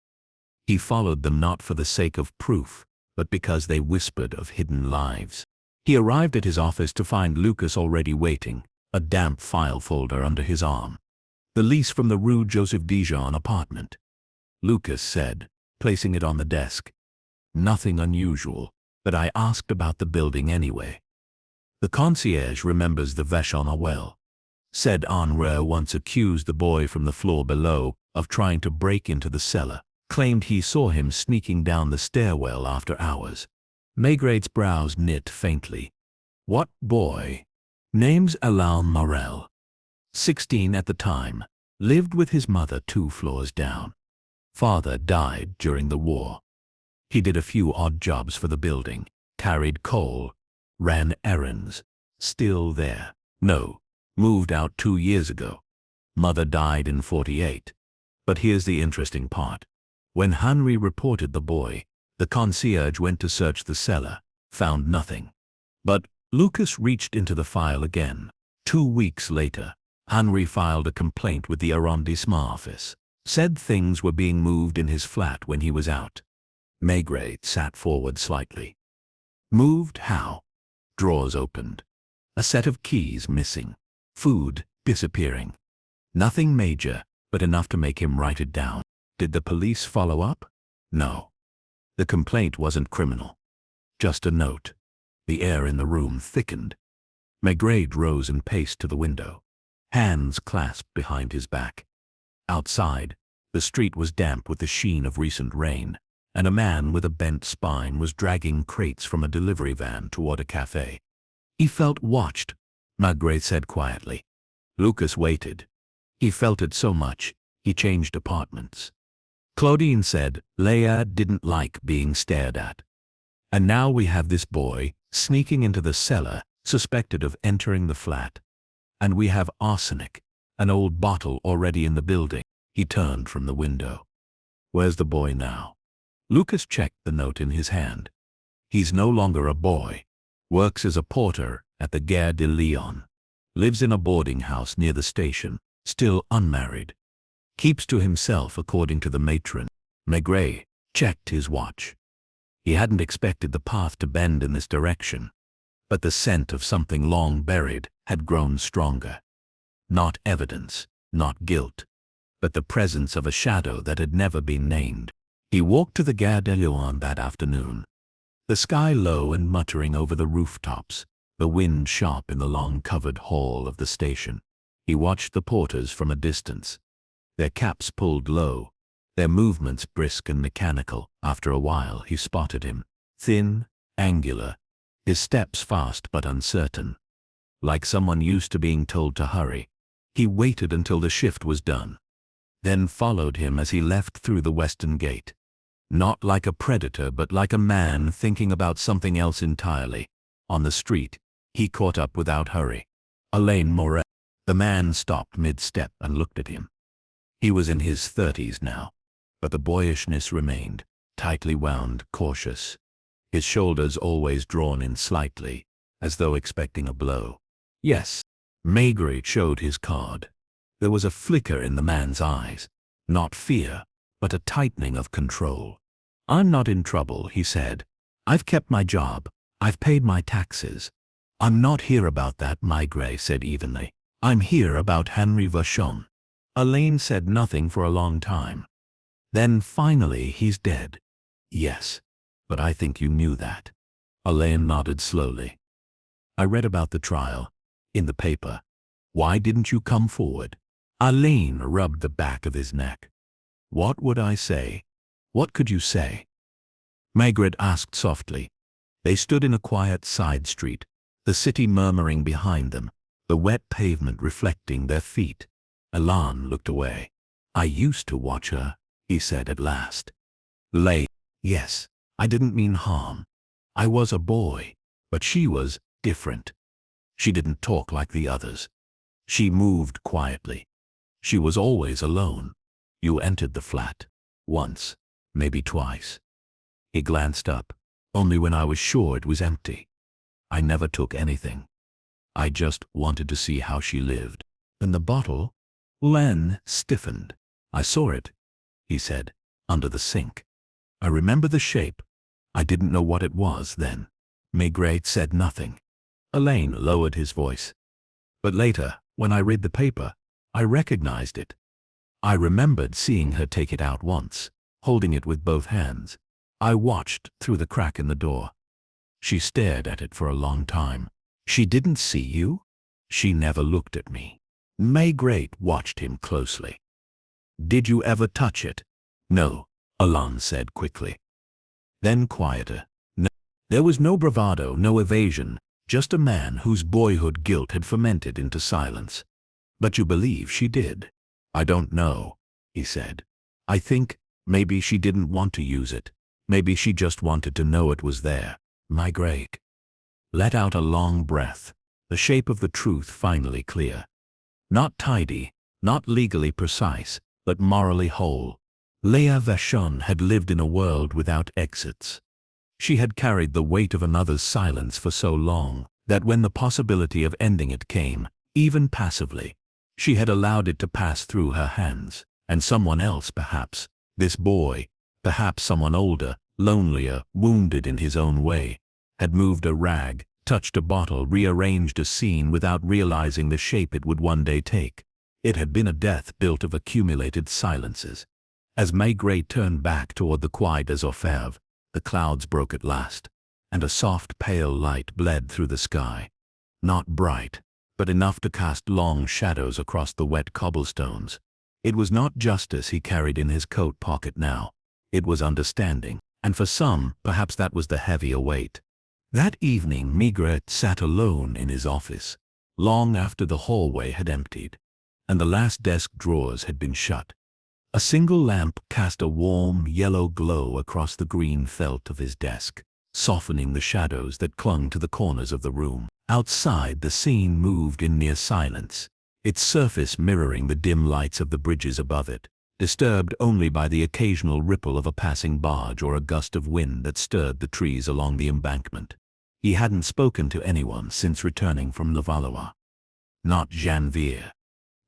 He followed them not for the sake of proof, but because they whispered of hidden lives. He arrived at his office to find Lucas already waiting, a damp file folder under his arm. The lease from the Rue Joseph Dijon apartment. Lucas said, placing it on the desk. Nothing unusual, but I asked about the building anyway. The concierge remembers the Vachon well. Said Henri once accused the boy from the floor below of trying to break into the cellar. Claimed he saw him sneaking down the stairwell after hours. Maigret's brows knit faintly. What boy? Name's Alain Morel. 16 at the time. Lived with his mother 2 floors down. Father died during the war. He did a few odd jobs for the building. Carried coal. Ran errands. Still there. No. Moved out 2 years ago. Mother died in 48. But here's the interesting part. When Henri reported the boy, the concierge went to search the cellar, found nothing. But Lucas reached into the file again. 2 weeks later, Henri filed a complaint with the arrondissement office. Said things were being moved in his flat when he was out. Maigret sat forward slightly. Moved how? Drawers opened. A set of keys missing. Food disappearing. Nothing major, but enough to make him write it down. Did the police follow up? No. The complaint wasn't criminal. Just a note. The air in the room thickened. Maigret rose and paced to the window, hands clasped behind his back. Outside, the street was damp with the sheen of recent rain, and a man with a bent spine was dragging crates from a delivery van toward a cafe. He felt watched, Maigret said quietly. Lucas waited. He felt it so much, he changed apartments. Claudine said Léa didn't like being stared at. And now we have this boy sneaking into the cellar, suspected of entering the flat. And we have arsenic, an old bottle already in the building. He turned from the window. Where's the boy now? Lucas checked the note in his hand. He's no longer a boy. Works as a porter at the Gare de Lyon. Lives in a boarding house near the station, still unmarried. Keeps to himself according to the matron. Maigret checked his watch. He hadn't expected the path to bend in this direction, but the scent of something long buried had grown stronger. Not evidence, not guilt, but the presence of a shadow that had never been named. He walked to the Gare de Lyon that afternoon. The sky low and muttering over the rooftops, the wind sharp in the long-covered hall of the station. He watched the porters from a distance. Their caps pulled low, their movements brisk and mechanical. After a while he spotted him, thin, angular, his steps fast but uncertain. Like someone used to being told to hurry, he waited until the shift was done, then followed him as he left through the western gate. Not like a predator but like a man thinking about something else entirely. On the street, he caught up without hurry. Alain Morel. The man stopped mid-step and looked at him. He was in his 30s now, but the boyishness remained, tightly wound, cautious. His shoulders always drawn in slightly, as though expecting a blow. Yes. Maigret showed his card. There was a flicker in the man's eyes. Not fear, but a tightening of control. I'm not in trouble, he said. I've kept my job. I've paid my taxes. I'm not here about that, Maigret said evenly. I'm here about Henri Vachon. Alain said nothing for a long time. Then finally he's dead. Yes. But I think you knew that. Alain nodded slowly. I read about the trial. In the paper. Why didn't you come forward? Alain rubbed the back of his neck. What would I say? What could you say? Maigret asked softly. They stood in a quiet side street, the city murmuring behind them, the wet pavement reflecting their feet. Alain looked away. I used to watch her, he said at last. Yes, I didn't mean harm. I was a boy, but she was different. She didn't talk like the others. She moved quietly. She was always alone. You entered the flat. Once, maybe twice. He glanced up. Only when I was sure it was empty. I never took anything. I just wanted to see how she lived. And the bottle? Len stiffened. I saw it, he said, under the sink. I remember the shape. I didn't know what it was then. Maigret said nothing. Alain lowered his voice. But later, when I read the paper, I recognized it. I remembered seeing her take it out once, holding it with both hands. I watched through the crack in the door. She stared at it for a long time. She didn't see you? She never looked at me. Maigret watched him closely. Did you ever touch it? No, Alain said quickly. Then quieter. No. There was no bravado, no evasion, just a man whose boyhood guilt had fermented into silence. But you believe she did? I don't know, he said. I think maybe she didn't want to use it. Maybe she just wanted to know it was there. Maigret let out a long breath, the shape of the truth finally clear. Not tidy, not legally precise, but morally whole. Léa Vachon had lived in a world without exits. She had carried the weight of another's silence for so long that when the possibility of ending it came, even passively, she had allowed it to pass through her hands, and someone else perhaps, this boy, perhaps someone older, lonelier, wounded in his own way, had moved a rag, touched a bottle, rearranged a scene without realizing the shape it would one day take. It had been a death built of accumulated silences. As Maigret turned back toward the Quai des Orfèvres, the clouds broke at last, and a soft pale light bled through the sky. Not bright, but enough to cast long shadows across the wet cobblestones. It was not justice he carried in his coat pocket now. It was understanding, and for some, perhaps that was the heavier weight. That evening Maigret sat alone in his office, long after the hallway had emptied, and the last desk drawers had been shut. A single lamp cast a warm, yellow glow across the green felt of his desk, softening the shadows that clung to the corners of the room. Outside, the scene moved in near silence, its surface mirroring the dim lights of the bridges above it, disturbed only by the occasional ripple of a passing barge or a gust of wind that stirred the trees along the embankment. He hadn't spoken to anyone since returning from Levallois. Not Janvier.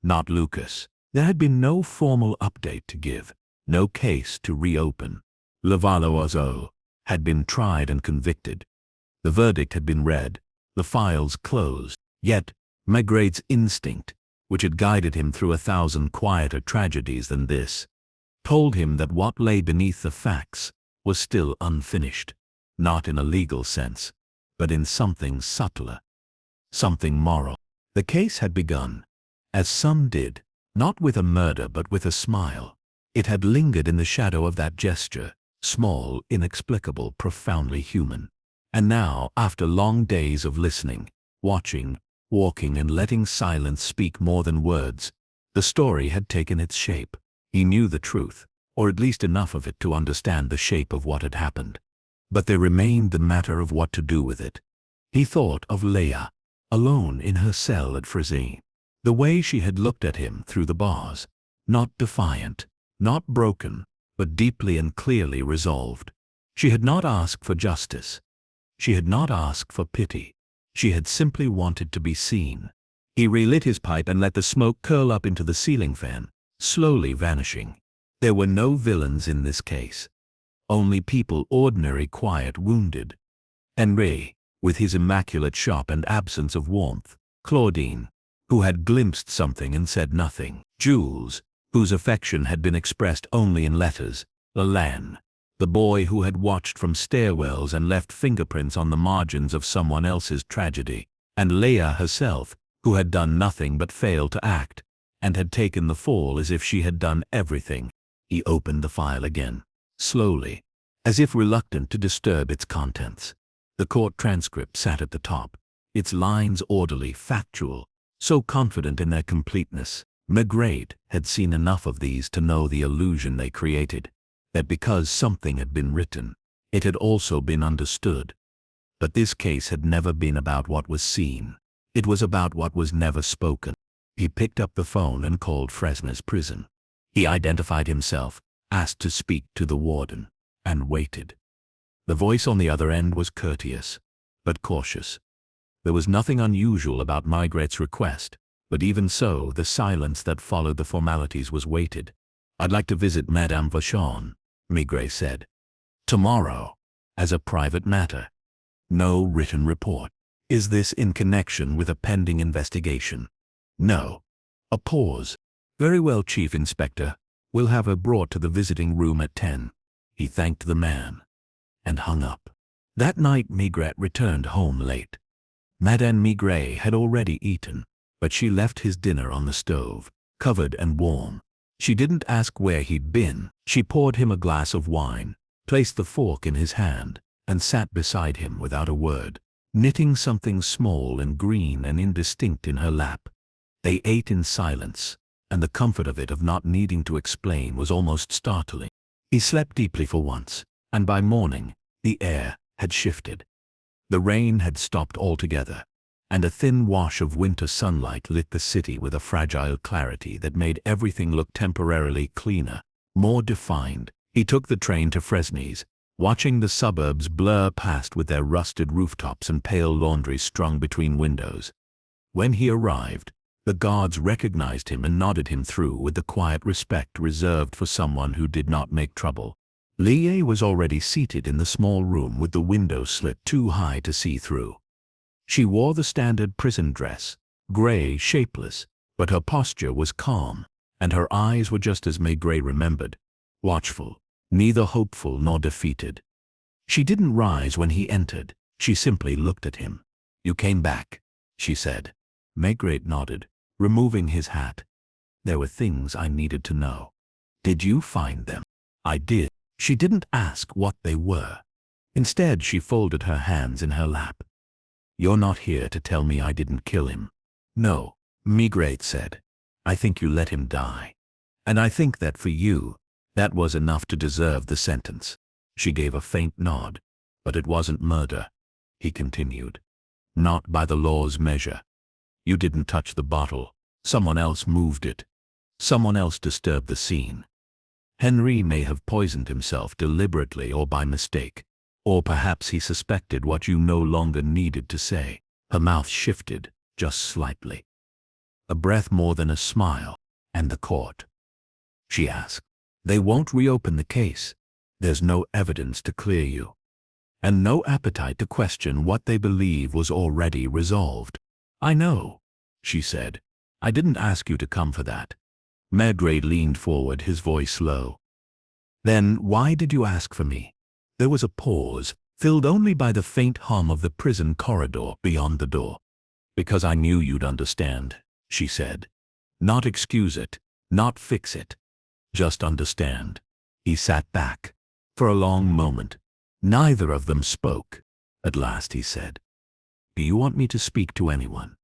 Not Lucas. There had been no formal update to give, no case to reopen. Levallois had been tried and convicted. The verdict had been read, the files closed. Yet, Maigret's instinct, which had guided him through 1,000 quieter tragedies than this, told him that what lay beneath the facts was still unfinished, not in a legal sense, but in something subtler, something moral. The case had begun, as some did, not with a murder but with a smile. It had lingered in the shadow of that gesture, small, inexplicable, profoundly human. And now, after long days of listening, watching, walking and letting silence speak more than words, the story had taken its shape. He knew the truth, or at least enough of it to understand the shape of what had happened. But there remained the matter of what to do with it. He thought of Léa, alone in her cell at Frézy. The way she had looked at him through the bars, not defiant, not broken, but deeply and clearly resolved. She had not asked for justice. She had not asked for pity. She had simply wanted to be seen. He relit his pipe and let the smoke curl up into the ceiling fan, slowly vanishing. There were no villains in this case. Only people, ordinary, quiet, wounded. Henri, with his immaculate shop and absence of warmth. Claudine, who had glimpsed something and said nothing. Jules, whose affection had been expressed only in letters. Alain, The boy who had watched from stairwells and left fingerprints on the margins of someone else's tragedy. And Leah herself, who had done nothing but fail to act, and had taken the fall as if she had done everything. He opened the file again, slowly, as if reluctant to disturb its contents. The court transcript sat at the top, its lines orderly, factual, so confident in their completeness. McGrade had seen enough of these to know the illusion they created, that because something had been written, it had also been understood. But this case had never been about what was seen. It was about what was never spoken. He picked up the phone and called Fresnes prison. He identified himself, asked to speak to the warden, and waited. The voice on the other end was courteous, but cautious. There was nothing unusual about Maigrate's request, but even so, the silence that followed the formalities was weighted. "I'd like to visit Madame Vachon," Maigret said. "Tomorrow, as a private matter. No written report." "Is this in connection with a pending investigation?" "No." A pause. "Very well, Chief Inspector. We'll have her brought to the visiting room at 10. He thanked the man and hung up. That night Maigret returned home late. Madame Maigret had already eaten, but she left his dinner on the stove, covered and warm. She didn't ask where he'd been. She poured him a glass of wine, placed the fork in his hand, and sat beside him without a word, knitting something small and green and indistinct in her lap. They ate in silence, and the comfort of it, of not needing to explain, was almost startling. He slept deeply for once, and by morning, the air had shifted. The rain had stopped altogether, and a thin wash of winter sunlight lit the city with a fragile clarity that made everything look temporarily cleaner, more defined. He took the train to Fresnes, watching the suburbs blur past with their rusted rooftops and pale laundries strung between windows. When he arrived, the guards recognized him and nodded him through with the quiet respect reserved for someone who did not make trouble. Leah was already seated in the small room with the window slit too high to see through. She wore the standard prison dress, gray, shapeless, but her posture was calm, and her eyes were just as Maigret remembered, watchful, neither hopeful nor defeated. She didn't rise when he entered. She simply looked at him. "You came back," she said. Maigret nodded, removing his hat. "There were things I needed to know." "Did you find them?" "I did." She didn't ask what they were. Instead, she folded her hands in her lap. "You're not here to tell me I didn't kill him." "No," Maigret said. "I think you let him die. And I think that for you, that was enough to deserve the sentence." She gave a faint nod. "But it wasn't murder," he continued. "Not by the law's measure. You didn't touch the bottle. Someone else moved it. Someone else disturbed the scene. Henry may have poisoned himself deliberately or by mistake. Or perhaps he suspected what you no longer needed to say." Her mouth shifted, just slightly. "A breath more than a smile. And the court?" she asked. "They won't reopen the case. There's no evidence to clear you. And no appetite to question what they believe was already resolved." "I know," she said. "I didn't ask you to come for that." Maigret leaned forward, his voice low. "Then why did you ask for me?" There was a pause, filled only by the faint hum of the prison corridor beyond the door. "Because I knew you'd understand," she said. "Not excuse it, not fix it. Just understand." He sat back. For a long moment, neither of them spoke. At last he said, "Do you want me to speak to anyone?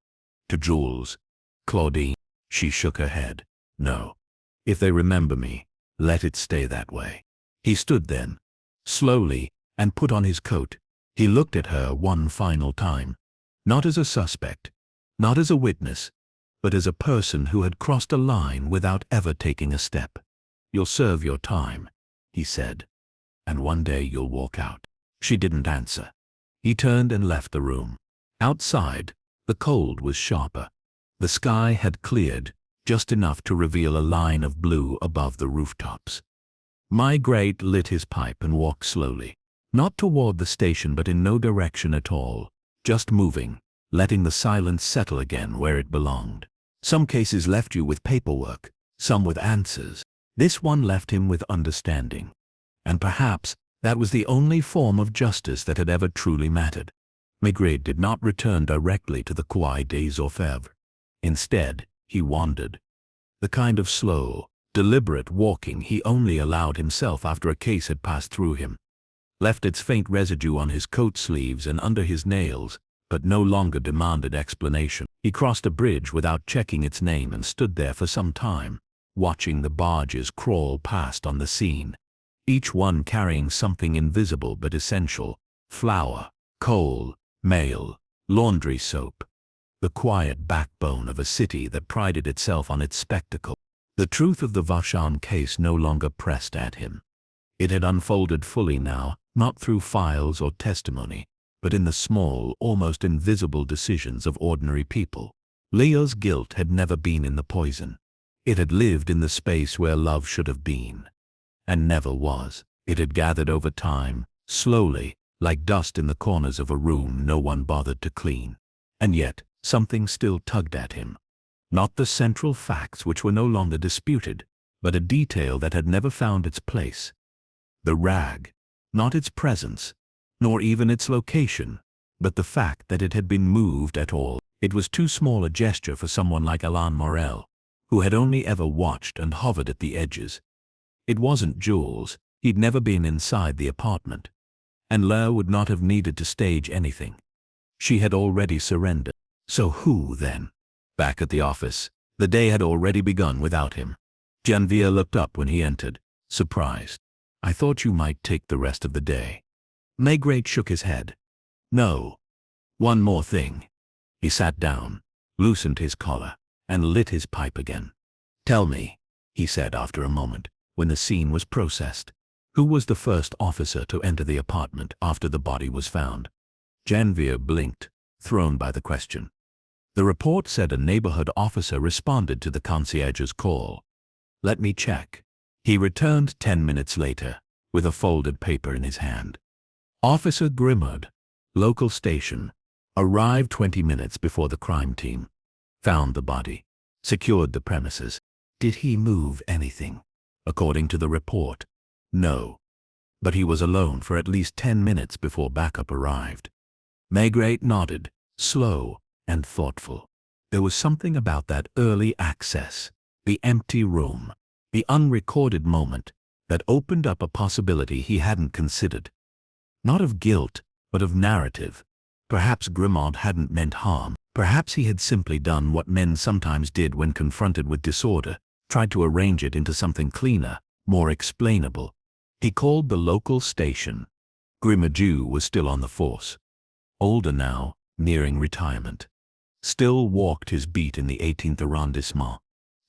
To Jules? Claudine?" She shook her head. "No. If they remember me, let it stay that way." He stood then, slowly, and put on his coat. He looked at her one final time, not as a suspect, not as a witness, but as a person who had crossed a line without ever taking a step. "You'll serve your time," he said, "and one day you'll walk out." She didn't answer. He turned and left the room. Outside, the cold was sharper. The sky had cleared, just enough to reveal a line of blue above the rooftops. Maigret lit his pipe and walked slowly, not toward the station but in no direction at all, just moving, letting the silence settle again where it belonged. Some cases left you with paperwork, some with answers. This one left him with understanding. And perhaps That was the only form of justice that had ever truly mattered. Maigret did not return directly to the Quai des Orfèvres. Instead, he wandered. The kind of slow, deliberate walking he only allowed himself after a case had passed through him. Left its faint residue on his coat sleeves and under his nails, but no longer demanded explanation. He crossed a bridge without checking its name and stood there for some time, watching the barges crawl past on the scene, each one carrying something invisible but essential: flour, coal, mail, laundry soap. The quiet backbone of a city that prided itself on its spectacle. The truth of the Vachon case no longer pressed at him. It had unfolded fully now, not through files or testimony, but in the small, almost invisible decisions of ordinary people. Leo's guilt had never been in the poison. It had lived in the space where love should have been, and never was. It had gathered over time, slowly, like dust in the corners of a room no one bothered to clean. And yet, something still tugged at him. Not the central facts which were no longer disputed, but a detail that had never found its place. The rag, not its presence, nor even its location, but the fact that it had been moved at all. It was too small a gesture for someone like Alain Morel, who had only ever watched and hovered at the edges. It wasn't Jules. He'd never been inside the apartment. And Laure would not have needed to stage anything. She had already surrendered. So who, then? Back at the office, the day had already begun without him. Geneviève looked up when he entered, surprised. "I thought you might take the rest of the day." Maigret shook his head. "No. One more thing." He sat down, loosened his collar, and lit his pipe again. "Tell me," he said after a moment, when the scene was processed, "who was the first officer to enter the apartment after the body was found?" Geneviève blinked, thrown by the question. The report said a neighborhood officer responded to the concierge's call. "Let me check." He returned 10 minutes later, with a folded paper in his hand. Officer Grimaud, local station, arrived 20 minutes before the crime team. Found the body. Secured the premises. Did he move anything? According to the report, no. But he was alone for at least 10 minutes before backup arrived. Maigret nodded, slow and thoughtful. There was something about that early access, the empty room, the unrecorded moment, that opened up a possibility he hadn't considered. Not of guilt, but of narrative. Perhaps Grimaud hadn't meant harm. Perhaps he had simply done what men sometimes did when confronted with disorder, tried to arrange it into something cleaner, more explainable. He called the local station. Grimaud was still on the force. Older now, nearing retirement. Still walked his beat in the 18th arrondissement.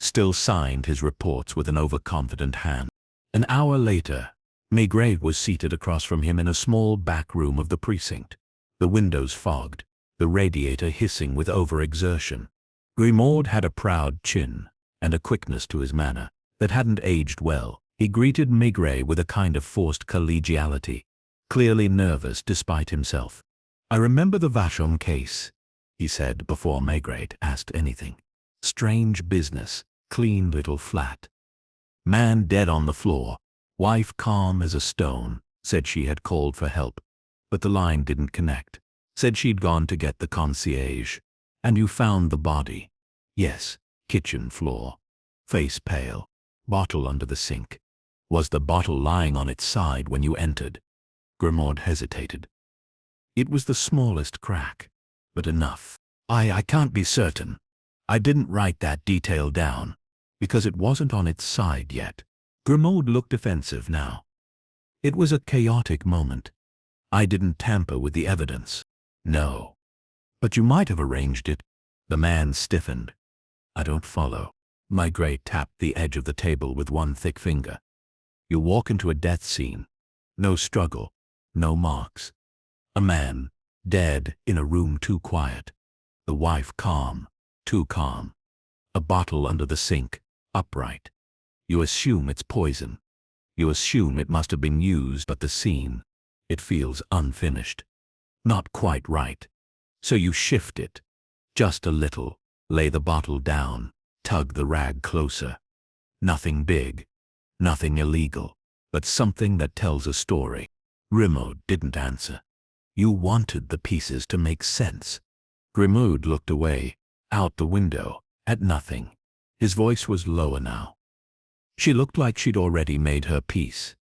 Still signed his reports with an overconfident hand. An hour later, Maigret was seated across from him in a small back room of the precinct. The windows fogged, the radiator hissing with overexertion. Grimaud had a proud chin, and a quickness to his manner that hadn't aged well. He greeted Maigret with a kind of forced collegiality, clearly nervous despite himself. "I remember the Vachon case," he said before Maigret asked anything. "Strange business, clean little flat. Man dead on the floor, wife calm as a stone, said she had called for help, but the line didn't connect. Said she'd gone to get the concierge. And you found the body?" "Yes, kitchen floor. Face pale. Bottle under the sink." "Was the bottle lying on its side when you entered?" Grimaud hesitated. "It was the smallest crack, but enough. I can't be certain. I didn't write that detail down, because it wasn't on its side yet." Grimaud looked defensive now. "It was a chaotic moment. I didn't tamper with the evidence." "No. But you might have arranged it." The man stiffened. "I don't follow." Maigret tapped the edge of the table with one thick finger. "You walk into a death scene. No struggle. No marks. A man, dead in a room too quiet. The wife calm, too calm. A bottle under the sink, upright. You assume it's poison. You assume it must have been used, but the scene, it feels unfinished. Not quite right. So you shift it. Just a little. Lay the bottle down. Tug the rag closer. Nothing big. Nothing illegal. But something that tells a story. Grimaud didn't answer. You wanted the pieces to make sense. Grimaud looked away, out the window, at nothing. His voice was lower now. She looked like she'd already made her peace,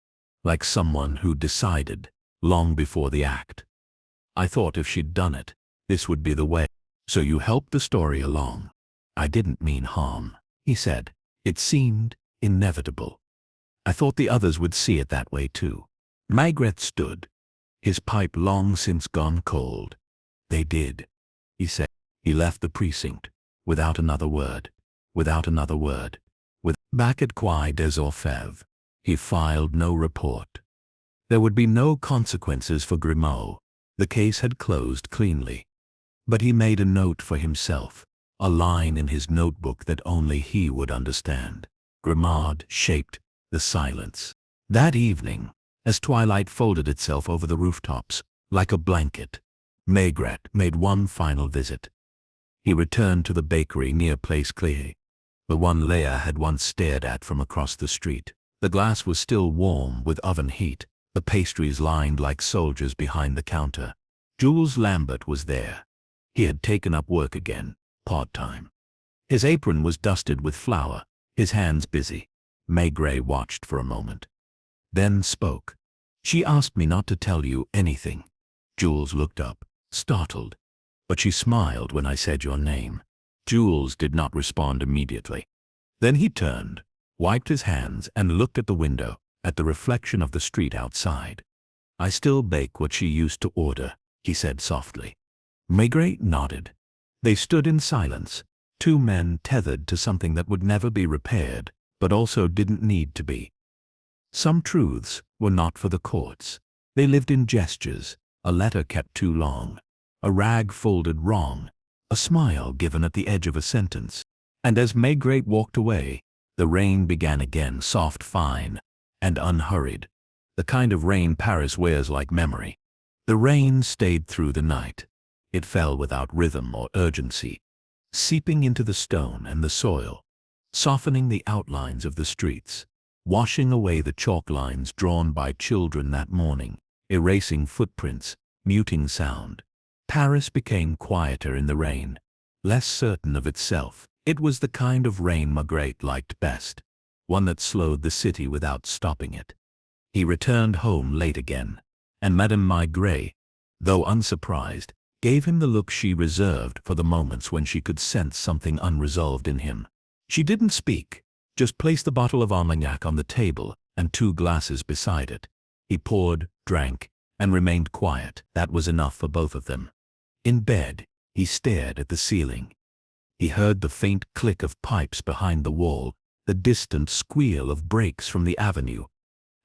like someone who decided, long before the act. I thought if she'd done it, this would be the way. So you helped the story along. I didn't mean harm, he said. It seemed inevitable. I thought the others would see it that way too. Maigret stood, his pipe long since gone cold. They did, he said. He left the precinct, without another word, without another word. Back at Quai des Orfèvres, he filed no report. There would be no consequences for Grimaud. The case had closed cleanly. But he made a note for himself, a line in his notebook that only he would understand. Grimaud shaped the silence. That evening, as twilight folded itself over the rooftops, like a blanket, Maigret made one final visit. He returned to the bakery near Place Clé, the one Léa had once stared at from across the street. The glass was still warm with oven heat, the pastries lined like soldiers behind the counter. Jules Lambert was there. He had taken up work again, part-time. His apron was dusted with flour, his hands busy. Maigret watched for a moment, then spoke. She asked me not to tell you anything. Jules looked up, startled, but she smiled when I said your name. Jules did not respond immediately. Then he turned, wiped his hands and looked at the window, at the reflection of the street outside. I still bake what she used to order, he said softly. Maigret nodded. They stood in silence, two men tethered to something that would never be repaired, but also didn't need to be. Some truths were not for the courts. They lived in gestures, a letter kept too long, a rag folded wrong, a smile given at the edge of a sentence. And as Maigret walked away, the rain began again, soft, fine, and unhurried, the kind of rain Paris wears like memory. The rain stayed through the night. It fell without rhythm or urgency, seeping into the stone and the soil, softening the outlines of the streets, washing away the chalk lines drawn by children that morning, erasing footprints, muting sound. Paris became quieter in the rain, less certain of itself. It was the kind of rain Maigret liked best, one that slowed the city without stopping it. He returned home late again, and Madame Maigret, though unsurprised, gave him the look she reserved for the moments when she could sense something unresolved in him. She didn't speak, just placed the bottle of Armagnac on the table and 2 glasses beside it. He poured, drank, and remained quiet. That was enough for both of them. In bed, he stared at the ceiling. He heard the faint click of pipes behind the wall, the distant squeal of brakes from the avenue,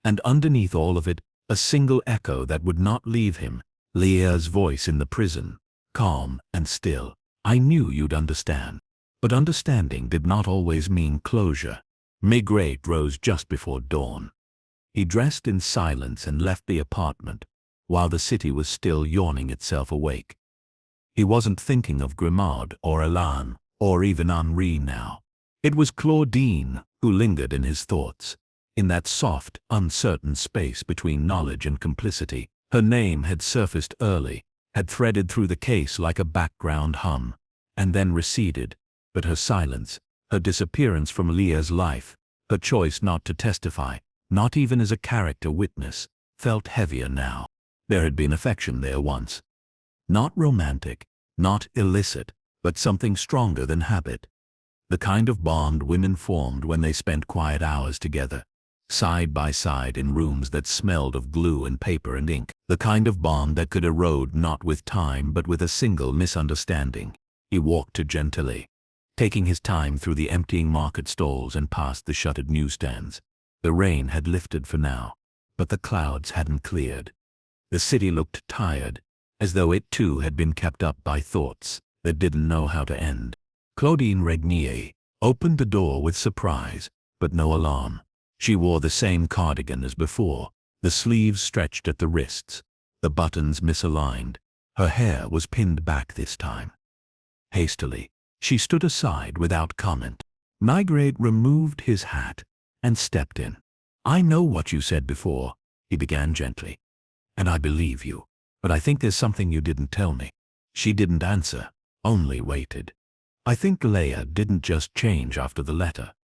and underneath all of it, a single echo that would not leave him, Léa's voice in the prison, calm and still. I knew you'd understand. But understanding did not always mean closure. Maigret rose just before dawn. He dressed in silence and left the apartment, while the city was still yawning itself awake. He wasn't thinking of Grimaud or Elan, or even Henri now. It was Claudine who lingered in his thoughts, in that soft, uncertain space between knowledge and complicity. Her name had surfaced early, had threaded through the case like a background hum, and then receded. But her silence, her disappearance from Léa's life, her choice not to testify, not even as a character witness, felt heavier now. There had been affection there once. Not romantic, not illicit, but something stronger than habit. The kind of bond women formed when they spent quiet hours together, side by side in rooms that smelled of glue and paper and ink. The kind of bond that could erode not with time but with a single misunderstanding. He walked gently, taking his time through the emptying market stalls and past the shuttered newsstands. The rain had lifted for now, but the clouds hadn't cleared. The city looked tired, as though it too had been kept up by thoughts that didn't know how to end. Claudine Regnier opened the door with surprise, but no alarm. She wore the same cardigan as before, the sleeves stretched at the wrists, the buttons misaligned. Her hair was pinned back this time. Hastily, she stood aside without comment. Maigret removed his hat and stepped in. I know what you said before, he began gently. and I believe you. But I think there's something you didn't tell me." She didn't answer, only waited. "I think Leah didn't just change after the letter.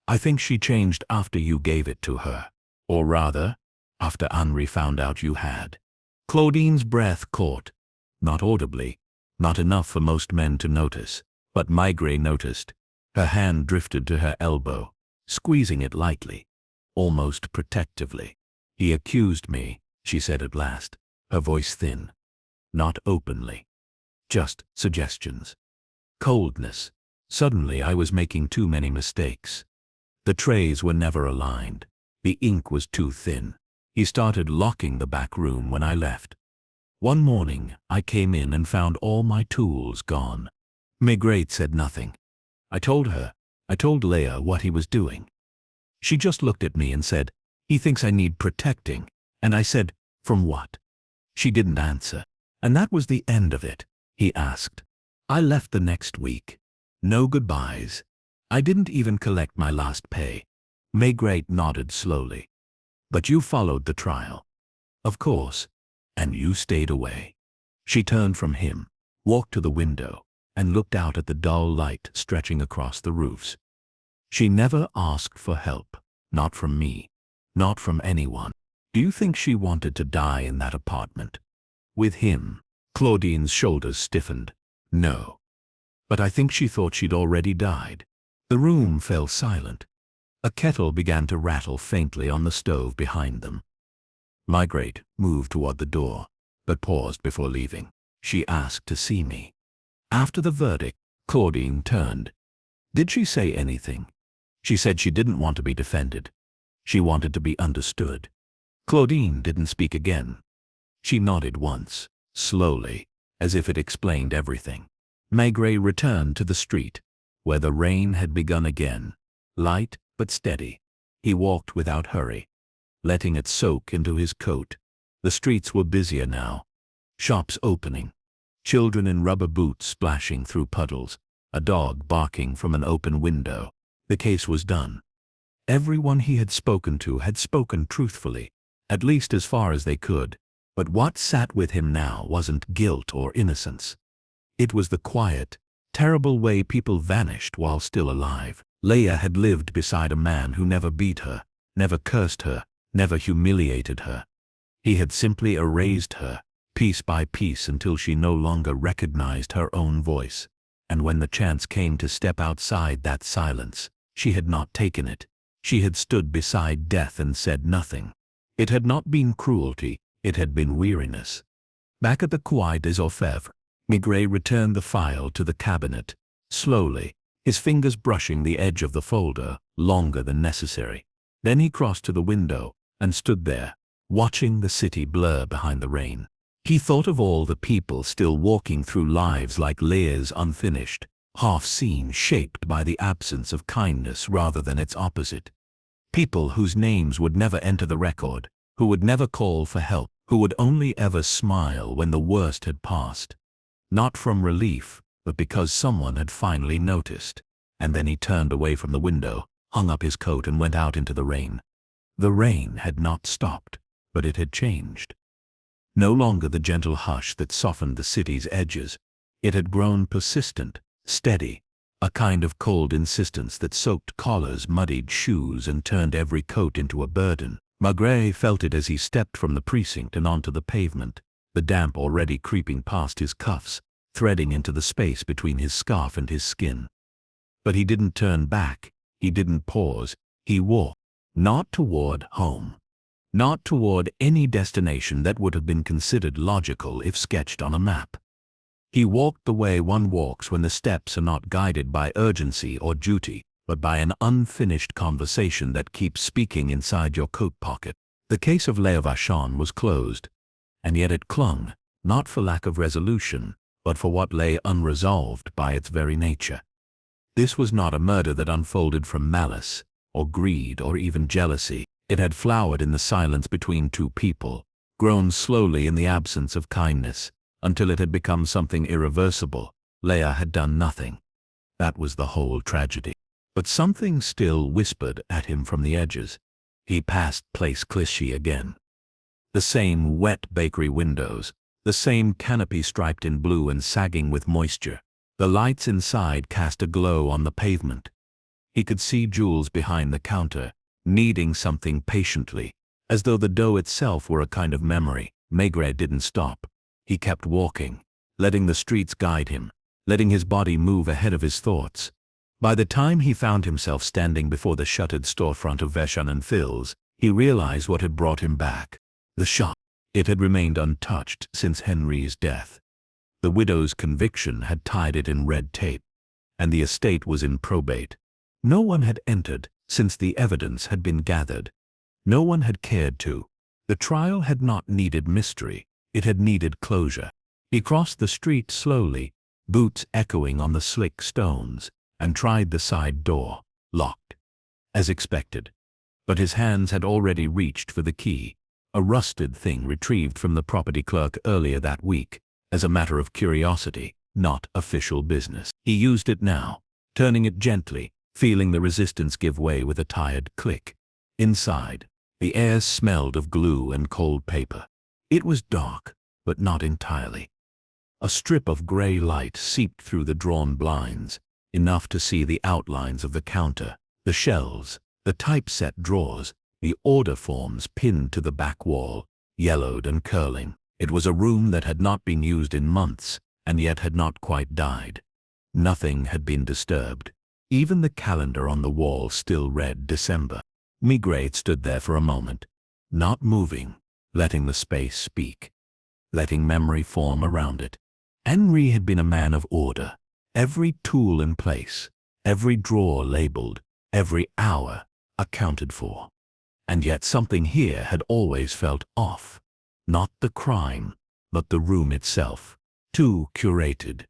I think she changed after you gave it to her. Or rather, after Henri found out you had." Claudine's breath caught. Not audibly, not enough for most men to notice, but Maigret noticed. Her hand drifted to her elbow, squeezing it lightly, almost protectively. "He accused me," she said at last, her voice thin. "Not openly. Just suggestions. Coldness. Suddenly I was making too many mistakes. The trays were never aligned. The ink was too thin. He started locking the back room when I left. One morning I came in and found all my tools gone." Maigret said nothing. I told Leah what he was doing. She just looked at me and said, "He thinks I need protecting." And I said, "From what?" She didn't answer. "And that was the end of it?" he asked. I left the next week. No goodbyes. I didn't even collect my last pay. Maigret nodded slowly. "But you followed the trial." "Of course. And you stayed away." She turned from him, walked to the window, and looked out at the dull light stretching across the roofs. She never asked for help, not from me, not from anyone. Do you think she wanted to die in that apartment? With him? Claudine's shoulders stiffened. No. But I think she thought she'd already died. The room fell silent. A kettle began to rattle faintly on the stove behind them. Maigret moved toward the door, but paused before leaving. She asked to see me. After the verdict, Claudine turned. "Did she say anything?" "She said she didn't want to be defended. She wanted to be understood." Claudine didn't speak again. She nodded once, slowly, as if it explained everything. Maigret returned to the street, where the rain had begun again, light but steady. He walked without hurry, letting it soak into his coat. The streets were busier now. Shops opening, children in rubber boots splashing through puddles, a dog barking from an open window. The case was done. Everyone he had spoken to had spoken truthfully, at least as far as they could. But what sat with him now wasn't guilt or innocence. It was the quiet, terrible way people vanished while still alive. Leah had lived beside a man who never beat her, never cursed her, never humiliated her. He had simply erased her, piece by piece, until she no longer recognized her own voice. And when the chance came to step outside that silence, she had not taken it. She had stood beside death and said nothing. It had not been cruelty, it had been weariness. Back at the Quai des Orfèvres, Maigret returned the file to the cabinet, slowly, his fingers brushing the edge of the folder longer than necessary. Then he crossed to the window and stood there, watching the city blur behind the rain. He thought of all the people still walking through lives like Leah's, unfinished, half-seen, shaped by the absence of kindness rather than its opposite. People whose names would never enter the record, who would never call for help, who would only ever smile when the worst had passed. Not from relief, but because someone had finally noticed. And then he turned away from the window, hung up his coat and went out into the rain. The rain had not stopped, but it had changed. No longer the gentle hush that softened the city's edges. It had grown persistent, steady, a kind of cold insistence that soaked collars, muddied shoes, and turned every coat into a burden. Maigret felt it as he stepped from the precinct and onto the pavement, the damp already creeping past his cuffs, threading into the space between his scarf and his skin. But he didn't turn back, he didn't pause, he walked, not toward home, not toward any destination that would have been considered logical if sketched on a map. He walked the way one walks when the steps are not guided by urgency or duty, but by an unfinished conversation that keeps speaking inside your coat pocket. The case of Leah Vachon was closed, and yet it clung, not for lack of resolution, but for what lay unresolved by its very nature. This was not a murder that unfolded from malice, or greed, or even jealousy. It had flowered in the silence between two people, grown slowly in the absence of kindness, until it had become something irreversible. Leah had done nothing. That was the whole tragedy. But something still whispered at him from the edges. He passed Place Clichy again. The same wet bakery windows, the same canopy striped in blue and sagging with moisture. The lights inside cast a glow on the pavement. He could see Jules behind the counter, kneading something patiently, as though the dough itself were a kind of memory. Maigret didn't stop. He kept walking, letting the streets guide him, letting his body move ahead of his thoughts. By the time he found himself standing before the shuttered storefront of Vachon and Phil's, he realized what had brought him back. The shop. It had remained untouched since Henri's death. The widow's conviction had tied it in red tape, and the estate was in probate. No one had entered since the evidence had been gathered. No one had cared to. The trial had not needed mystery. It had needed closure. He crossed the street slowly, boots echoing on the slick stones, and tried the side door, locked. As expected. But his hands had already reached for the key, a rusted thing retrieved from the property clerk earlier that week, as a matter of curiosity, not official business. He used it now, turning it gently, feeling the resistance give way with a tired click. Inside, the air smelled of glue and cold paper. It was dark, but not entirely. A strip of gray light seeped through the drawn blinds, enough to see the outlines of the counter, the shelves, the typeset drawers, the order forms pinned to the back wall, yellowed and curling. It was a room that had not been used in months, and yet had not quite died. Nothing had been disturbed. Even the calendar on the wall still read December. Maigret stood there for a moment, not moving, letting the space speak, letting memory form around it. Henri had been a man of order, every tool in place, every drawer labeled, every hour accounted for. And yet something here had always felt off. Not the crime, but the room itself. Too curated,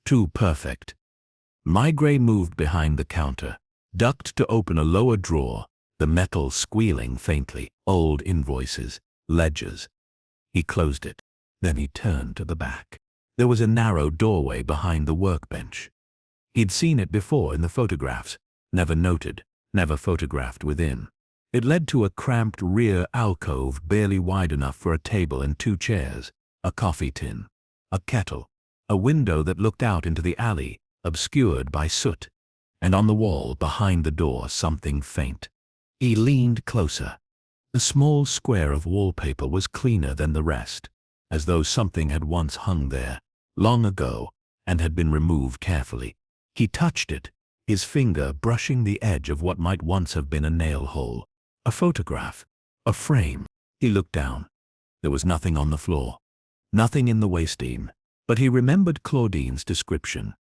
too perfect. Maigret moved behind the counter, ducked to open a lower drawer, the metal squealing faintly. Old invoices, ledgers. He closed it. Then he turned to the back. There was a narrow doorway behind the workbench. He'd seen it before in the photographs, never noted, never photographed within. It led to a cramped rear alcove barely wide enough for a table and 2 chairs, a coffee tin, a kettle, a window that looked out into the alley, obscured by soot, and on the wall behind the door something faint. He leaned closer. The small square of wallpaper was cleaner than the rest, as though something had once hung there, long ago, and had been removed carefully. He touched it, his finger brushing the edge of what might once have been a nail hole. A photograph, a frame. He looked down. There was nothing on the floor, nothing in the waste-beam, but he remembered Claudine's description.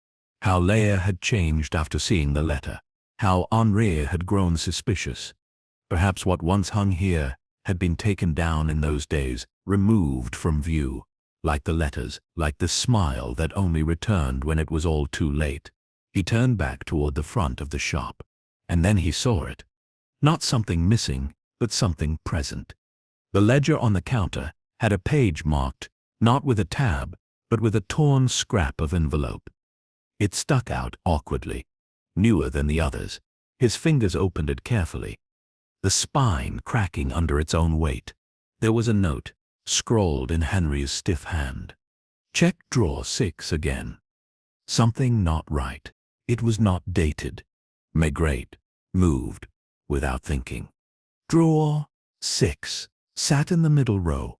How Leah had changed after seeing the letter, how Henri had grown suspicious. Perhaps what once hung here had been taken down in those days, removed from view, like the letters, like the smile that only returned when it was all too late. He turned back toward the front of the shop, and then he saw it. Not something missing, but something present. The ledger on the counter had a page marked, not with a tab, but with a torn scrap of envelope. It stuck out awkwardly, newer than the others. His fingers opened it carefully, the spine cracking under its own weight. There was a note, scrawled in Henri's stiff hand. Check drawer 6 again. Something not right. It was not dated. Maigret moved, without thinking. Drawer 6 sat in the middle row.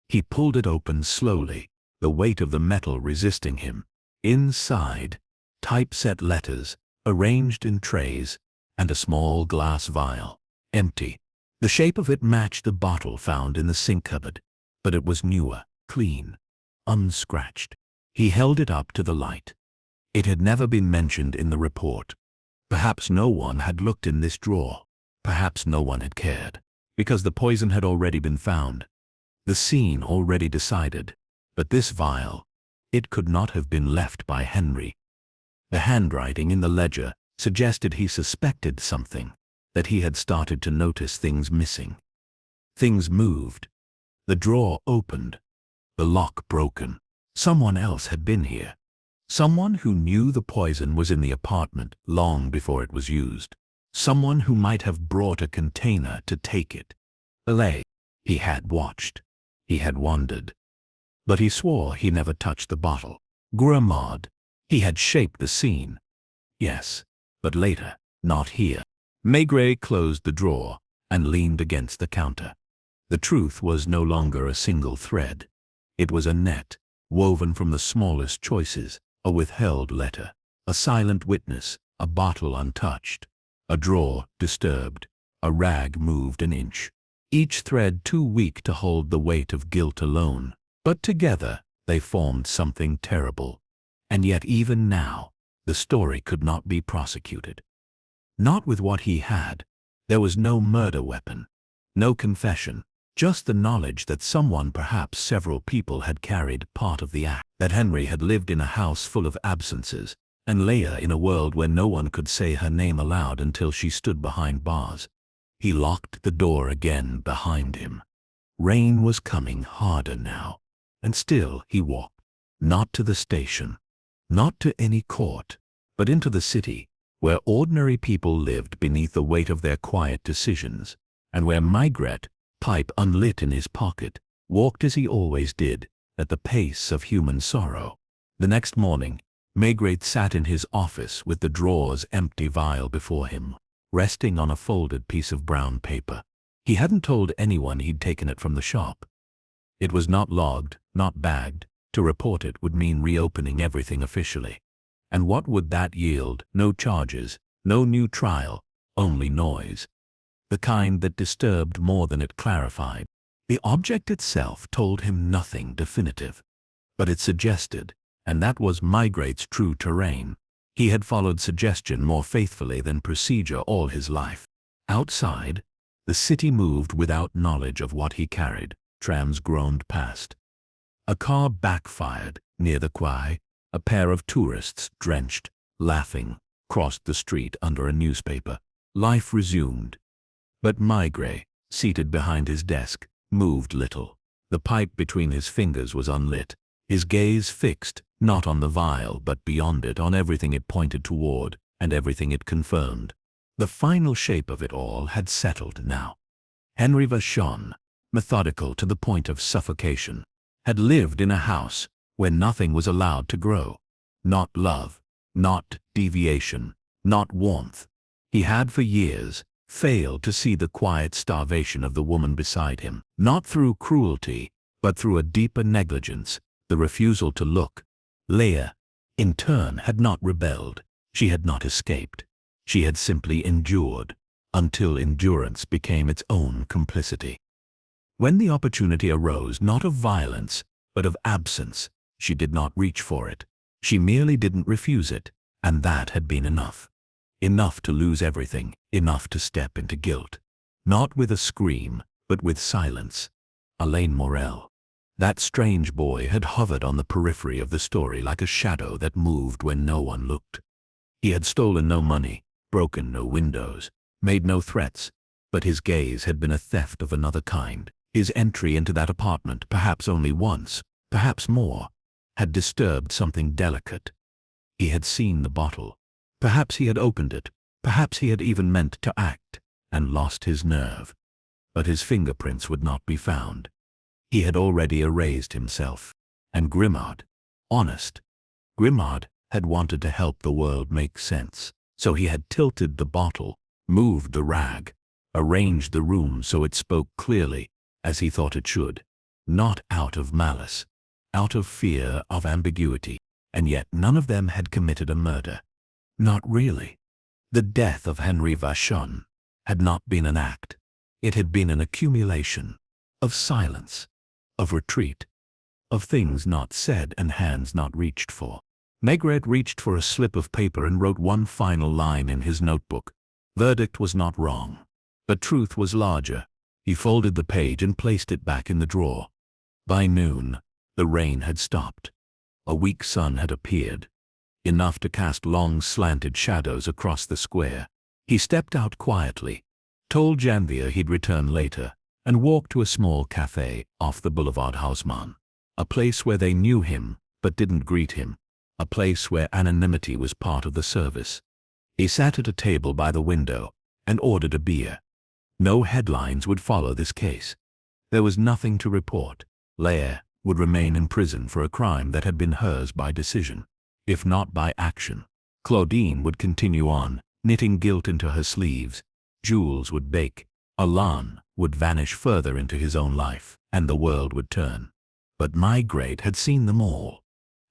He pulled it open slowly, the weight of the metal resisting him. Inside, typeset letters, arranged in trays, and a small glass vial, empty. The shape of it matched the bottle found in the sink cupboard, but it was newer, clean, unscratched. He held it up to the light. It had never been mentioned in the report. Perhaps no one had looked in this drawer. Perhaps no one had cared, because the poison had already been found. The scene already decided. But this vial, it could not have been left by Henri. The handwriting in the ledger suggested he suspected something, that he had started to notice things missing. Things moved. The drawer opened. The lock broken. Someone else had been here. Someone who knew the poison was in the apartment long before it was used. Someone who might have brought a container to take it. He had watched. He had wandered. But he swore he never touched the bottle. Grimaud. He had shaped the scene. Yes, but later, not here. Maigret closed the drawer and leaned against the counter. The truth was no longer a single thread. It was a net, woven from the smallest choices, a withheld letter, a silent witness, a bottle untouched, a drawer disturbed, a rag moved an inch. Each thread too weak to hold the weight of guilt alone. But together they formed something terrible. And yet even now, the story could not be prosecuted. Not with what he had. There was no murder weapon, no confession, just the knowledge that someone, perhaps several people, had carried part of the act, that Henry had lived in a house full of absences, and Leia in a world where no one could say her name aloud until she stood behind bars. He locked the door again behind him. Rain was coming harder now, and still he walked, not to the station, not to any court, but into the city, where ordinary people lived beneath the weight of their quiet decisions, and where Maigret, pipe unlit in his pocket, walked as he always did, at the pace of human sorrow. The next morning, Maigret sat in his office with the drawer's empty vial before him, resting on a folded piece of brown paper. He hadn't told anyone he'd taken it from the shop. It was not logged, not bagged. To report it would mean reopening everything officially. And what would that yield? No charges, no new trial, only noise. The kind that disturbed more than it clarified. The object itself told him nothing definitive. But it suggested, and that was Maigret's true terrain. He had followed suggestion more faithfully than procedure all his life. Outside, the city moved without knowledge of what he carried. Trams groaned past. A car backfired near the quay. A pair of tourists, drenched, laughing, crossed the street under a newspaper. Life resumed. But Maigret, seated behind his desk, moved little. The pipe between his fingers was unlit, his gaze fixed, not on the vial but beyond it, on everything it pointed toward and everything it confirmed. The final shape of it all had settled now. Henry Vachon, methodical to the point of suffocation, had lived in a house where nothing was allowed to grow. Not love, not deviation, not warmth. He had for years failed to see the quiet starvation of the woman beside him, not through cruelty, but through a deeper negligence, the refusal to look. Leia, in turn, had not rebelled. She had not escaped. She had simply endured, until endurance became its own complicity. When the opportunity arose, not of violence, but of absence, she did not reach for it. She merely didn't refuse it, and that had been enough. Enough to lose everything, enough to step into guilt. Not with a scream, but with silence. Alain Morel. That strange boy had hovered on the periphery of the story like a shadow that moved when no one looked. He had stolen no money, broken no windows, made no threats, but his gaze had been a theft of another kind. His entry into that apartment, perhaps only once, perhaps more, had disturbed something delicate. He had seen the bottle. Perhaps he had opened it. Perhaps he had even meant to act, and lost his nerve. But his fingerprints would not be found. He had already erased himself. And Grimaud, honest, Grimaud had wanted to help the world make sense. So he had tilted the bottle, moved the rag, arranged the room so it spoke clearly, as he thought it should. Not out of malice, out of fear of ambiguity. And yet none of them had committed a murder. Not really. The death of Henry Vachon had not been an act. It had been an accumulation of silence, of retreat, of things not said and hands not reached for. Maigret reached for a slip of paper and wrote one final line in his notebook. Verdict was not wrong, but truth was larger. He folded the page and placed it back in the drawer. By noon, the rain had stopped. A weak sun had appeared, enough to cast long slanted shadows across the square. He stepped out quietly, told Janvier he'd return later, and walked to a small cafe off the Boulevard Haussmann, a place where they knew him but didn't greet him, a place where anonymity was part of the service. He sat at a table by the window and ordered a beer. No headlines would follow this case. There was nothing to report, Leia would remain in prison for a crime that had been hers by decision, if not by action. Claudine would continue on, knitting guilt into her sleeves. Jules would bake. Alan would vanish further into his own life, and the world would turn. But Margaret had seen them all.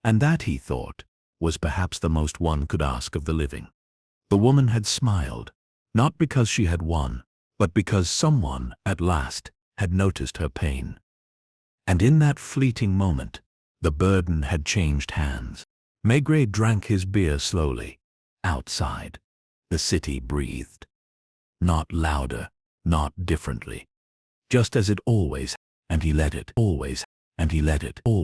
And that, he thought, was perhaps the most one could ask of the living. The woman had smiled, not because she had won, but because someone, at last, had noticed her pain. And in that fleeting moment, the burden had changed hands. Maigret drank his beer slowly. Outside, the city breathed. Not louder, not differently. Just as it always, and he let it always, and he let it always.